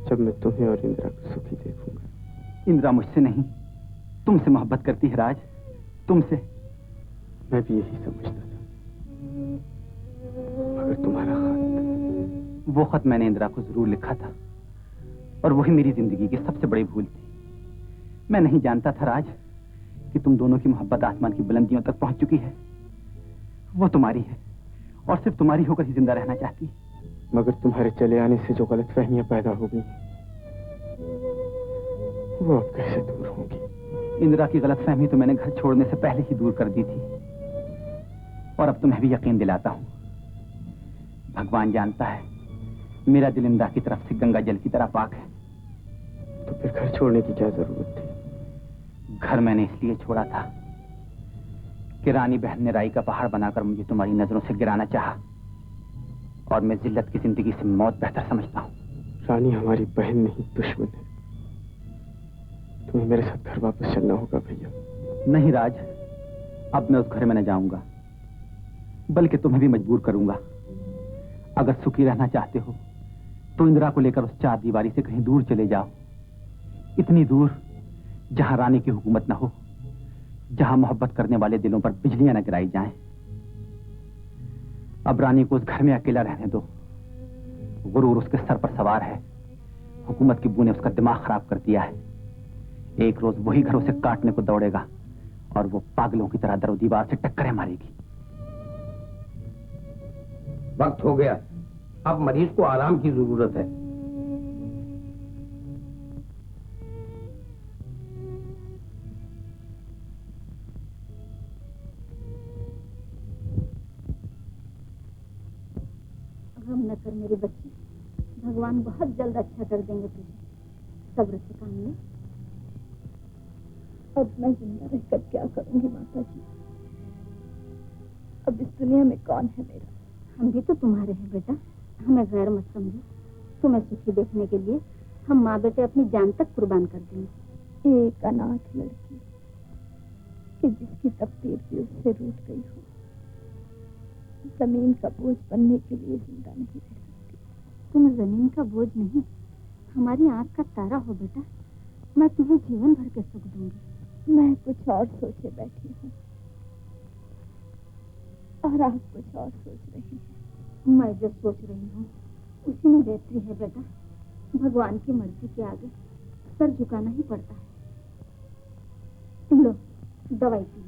जब मैं तुम्हें और इंदिरा को सुखी देखूंगा। इंदिरा मुझसे नहीं, तुमसे मोहब्बत करती है राज, तुमसे। मैं भी यही समझता था, मगर तुम्हारा खत, वो खत मैंने इंदिरा को जरूर लिखा था, और वही मेरी जिंदगी की सबसे बड़ी भूल थी। मैं नहीं जानता था राज कि तुम दोनों की मोहब्बत आसमान की बुलंदियों तक पहुंच चुकी है। वो तुम्हारी है और सिर्फ तुम्हारी होकर ही जिंदा रहना चाहती। मगर तुम्हारे चले आने से जो गलतफहमियां पैदा हो गई, वो अब कैसे दूर होंगी? इंदिरा की गलतफहमी तो मैंने घर छोड़ने से पहले ही दूर कर दी थी, और अब तुम्हें भी यकीन दिलाता हूं, भगवान जानता है मेरा दिल इंदिरा की तरफ से गंगा जल की तरह पाक है। तो फिर घर छोड़ने की क्या जरूरत थी? घर मैंने इसलिए छोड़ा था कि रानी बहन ने राई का पहाड़ बनाकर मुझे तुम्हारी नजरों से गिराना चाहा, और मैं जिल्लत की जिंदगी से मौत बेहतर समझता हूँ। रानी हमारी बहन नहीं, दुश्मन है। तुम्हें मेरे साथ घर वापस चलना होगा भैया। नहीं राज, अब मैं उस घर में न जाऊंगा, बल्कि तुम्हें भी मजबूर करूंगा। अगर सुखी रहना चाहते हो तो इंदिरा को लेकर उस चार दीवारी से कहीं दूर चले जाओ, इतनी दूर जहां रानी की हुकूमत न हो, जहां मोहब्बत करने वाले दिलों पर बिजलियां न गिराई जाएं। अब रानी को उस घर में अकेला रहने दो। गुरूर उसके सर पर सवार है, हुकूमत की बू ने उसका दिमाग खराब कर दिया है। एक रोज वही घर उसे काटने को दौड़ेगा, और वो पागलों की तरह दरो दीवार से टक्करें मारेगी। वक्त हो गया, अब मरीज को आराम की जरूरत है। गम न कर मेरी बच्ची, भगवान बहुत जल्द अच्छा कर देंगे तुझे। सब्र से काम ले। अब मैं जिंदा रहकर क्या करूंगी माता जी? अब इस दुनिया में कौन है मेरा? हम भी तो तुम्हारे हैं बेटा, हमें गैर मत समझो। तुम्हें सुखी देखने के लिए हम माँ बेटे अपनी जान तक कुर्बान कर देंगे। एक अनाथ लड़की कि जिसकी तकदीर भी उससे रूठ गई हो, जमीन का बोझ बनने के लिए जिंदा नहीं रह सकती। तुम जमीन का बोझ नहीं, हमारी आंख का तारा हो बेटा। मैं तुम्हें जीवन भर के सुख दूंगी। मैं कुछ और सोचे बैठी हूँ, और आप कुछ और सोच रही हैं। मैं जो सोच रही हूँ उसी में बेहतरी है बेटा। भगवान की मर्जी के आगे सर झुकाना ही पड़ता है। तुम लो दवाई पी लो।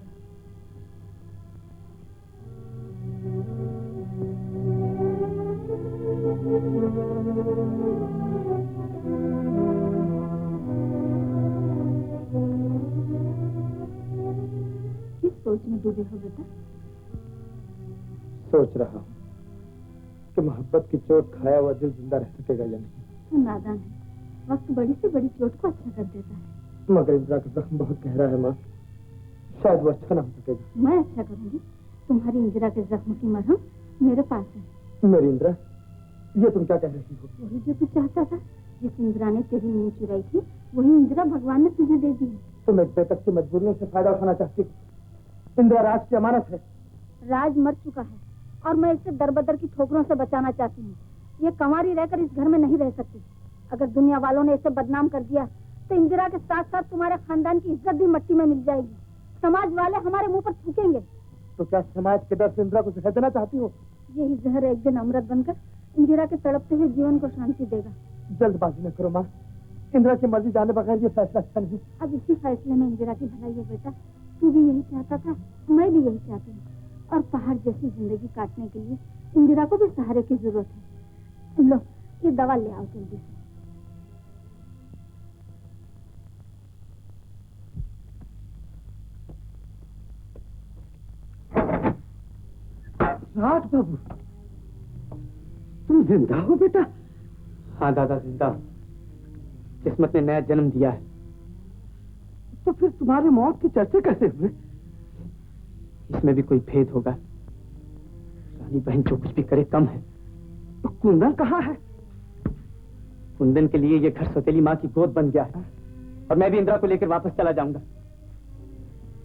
किस सोच में डूबे हो बेटा? सोच रहा हूँ कि मोहब्बत की चोट खाया हुआ दिल जिंदा रह सकेगा या नहीं। तू नादान है, वक्त बड़ी से बड़ी चोट को अच्छा कर देता है। मगर इंदिरा का जख्म बहुत गहरा है माँ, शायद वो अच्छा ना हो सकेगा। मैं अच्छा करूंगी। तुम्हारी इंदिरा के जख्म की मरहम मेरे पास है। मेरी इंदिरा, ये तुम क्या कह रही हो? वही जो तू चाहता था। जिस इंदिरा ने तेरी नींद चुराई थी, वही इंदिरा भगवान ने तुझे दे दी है। तुम एक बेतक की मजबूरियों से फायदा उठाना चाहती हो। इंदिरा राज की अमानत है। राज मर चुका है और मैं इसे दरबदर की ठोकरों से बचाना चाहती हूँ। ये कंवारी रहकर इस घर में नहीं रह सकती। अगर दुनिया वालों ने इसे बदनाम कर दिया तो इंदिरा के साथ साथ तुम्हारे खानदान की इज्जत भी मिट्टी में मिल जाएगी। समाज वाले हमारे मुंह पर थूकेंगे। तो क्या समाज के डर से इंदिरा को जहर देना चाहती हो? यही जहर एक दिन अमृत बनकर इंदिरा के तड़पते हुए जीवन को शांति देगा। जल्दबाजी न करो माँ, इंदिरा की मर्जी जाने बगैर ये फैसला अच्छा नहीं। अब इसी फैसले में इंदिरा की भलाई है बेटा। तू भी यही चाहता था, मैं भी यही चाहती हूँ। और पहाड़ जैसी जिंदगी काटने के लिए इंदिरा को भी सहारे की जरूरत है। लो ये दवा ले आओ जल्दी से। राज बाबू, तुम जिंदा हो बेटा? हाँ दादा, जिंदा हूँ। किस्मत ने नया जन्म दिया है। तो फिर तुम्हारी मौत की चर्चा कैसे हुए? इसमें भी कोई भेद होगा? रानी बहन जो कुछ भी करे कम है। तो कुंदन कहाँ है? कुंदन के लिए ये घर सौतेली माँ की गोद बन गया है, और मैं भी इंदिरा को लेकर वापस चला जाऊंगा।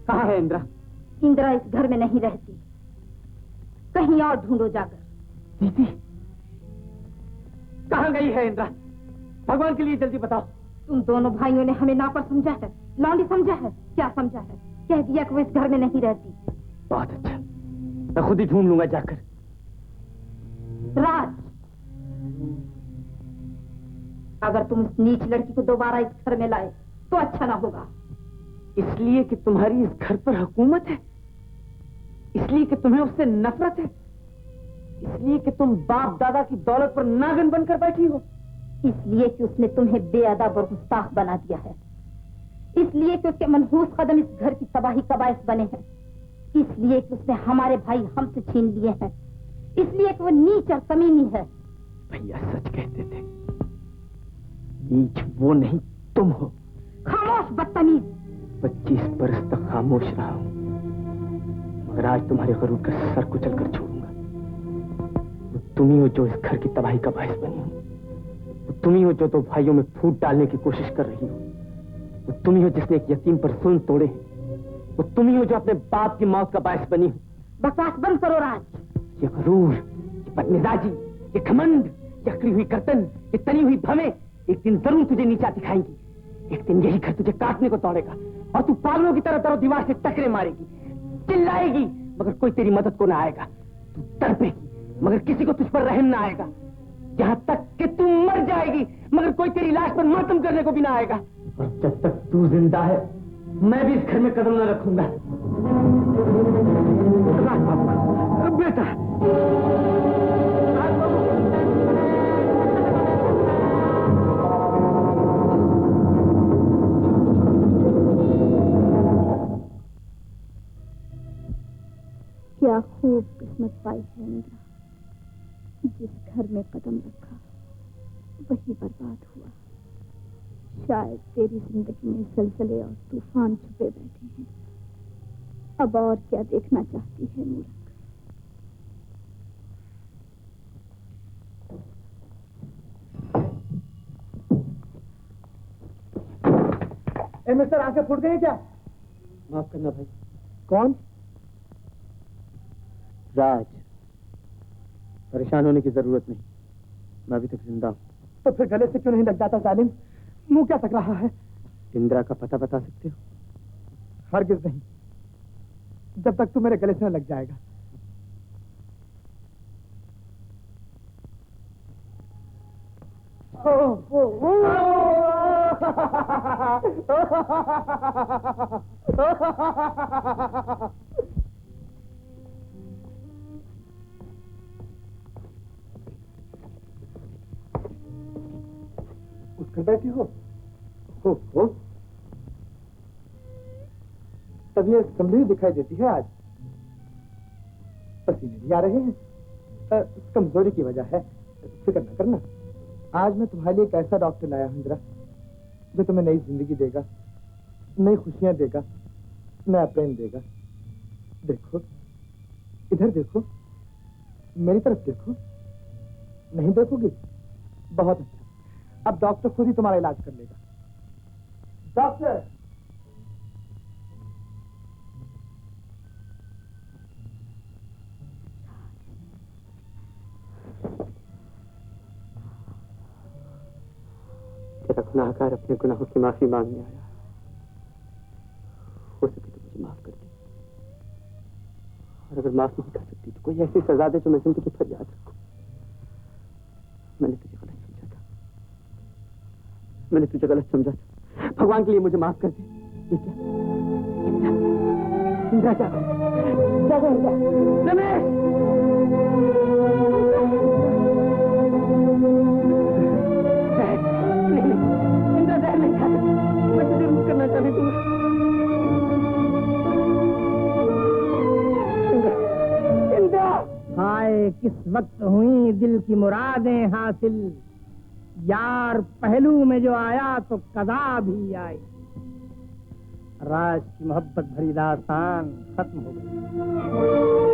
कहाँ है इंदिरा? इंदिरा इस घर में नहीं रहती, कहीं और ढूंढो जाकर। दीदी, कहाँ गई है इंदिरा? भगवान के लिए जल्दी बताओ। तुम दोनों भाइयों ने हमें नौकर समझा है, लौंडी समझा है। क्या समझा है? कह दिया कि वो इस घर में नहीं रहती। बहुत अच्छा, मैं खुद ही ढूंढ लूंगा जाकर। राज, अगर तुम इस नीच लड़की को दोबारा इस घर में लाए तो अच्छा ना होगा। इसलिए कि तुम्हारी इस घर पर हुकूमत है? इसलिए कि तुम्हें उससे नफरत है? इसलिए कि तुम बाप दादा की दौलत पर नागिन बनकर बैठी हो? इसलिए कि उसने तुम्हें बेअदब और गुस्ताख बना दिया है। इसलिए कि उसके मनहूस कदम इस घर की तबाही का बायस बने हैं। इसलिए कि उसने हमारे भाई हमसे छीन लिए हैं। इसलिए कि वो नीच और कमीनी है। भैया सच कहते थे, नीच वो नहीं तुम हो। खामोश बदतमीज। 25 बरस तक खामोश रहा हूं, मगर आज तुम्हारे गरूर का सर कुचल कर छोड़ूंगा। वो तुम ही हो जो इस घर की तबाही का बायस बनी हो। वो तुम ही हो जो 2 भाइयों में फूट डालने की कोशिश कर रही हो। वो तुम ही हो जिसने एक यतीम पर जुल्म तोड़े। वो तुम ही हो जो अपने बाप की मौत का बायस बनी हो। बकवास बंद करो राज। ये गरूर, ये बदमिजाजी, ये घमंड, ये अकड़ी हुई गर्दन, ये तनी हुई भवें एक दिन जरूर तुझे नीचा दिखाएंगी। एक दिन यही घर तुझे काटने को दौड़ेगा और तू पागलों की तरह दरो दीवार से टकरे मारेगी, चिल्लाएगी, मगर कोई तेरी मदद को ना आएगा। तू तड़पेगी मगर किसी को तुझ पर रहम ना आएगा। यहाँ तक कि तू मर जाएगी मगर कोई तेरी लाश पर मातम करने को भी ना आएगा। और जब तक तू जिंदा है मैं भी इस घर में कदम न रखूंगा। राज बाबू, बेटा। राज बाबू। क्या खूब किस्मत पाई है इंदिरा। जिस घर में कदम रखा वही बर्बाद हुआ। शायद तेरी जिंदगी में जलजले और तूफान छुपे बैठे हैं। अब और क्या देखना चाहती है मूर्ख। मिस्टर, आंखें फूट गई क्या? माफ करना भाई। कौन? राज। परेशान होने की जरूरत नहीं, मैं अभी तक जिंदा हूं। तो फिर गले से क्यों नहीं लग जाता जालिम? मुंह क्या तक रहा है? इंदिरा का पता बता सकते हो? हरगिज नहीं, जब तक तू मेरे गले से न लग जाएगा। उठकर बैठी हो? तबीयत संभली दिखाई देती है आज। पसीने भी आ रहे हैं। कमजोरी की वजह है, फिक्र न करना। आज मैं तुम्हारे लिए एक ऐसा डॉक्टर लाया हूं इंदिरा, जो तुम्हें नई जिंदगी देगा, नई खुशियां देगा, नया प्रेम देगा। देखो, इधर देखो, मेरी तरफ देखो। नहीं देखोगी? बहुत अच्छा। अब डॉक्टर खुद ही तुम्हारा इलाज कर लेगा। डॉक्टर! तेरा गुनाहगार अपने गुनाहों की माफी मांगने आया। हो सके तो मुझे माफ कर दे, और अगर माफ नहीं कर सकती तो कोई ऐसी सजा दे जो मैं जिंदगी भर याद रखूं। मैंने तुझे गलत समझा था, मैंने तुझे गलत समझा था। भगवान के लिए मुझे माफ कर दे। ये क्या इंद्रा, क्या रमेश, इंद्रा जहर नहीं खा, मैं तुझे रुक करना चाहती हूँ। इंद्रा, हाय किस वक्त हुई दिल की मुरादें हासिल, यार पहलू में जो आया तो कदा भी आई। राज की मोहब्बत भरी दास्तान खत्म हो गई।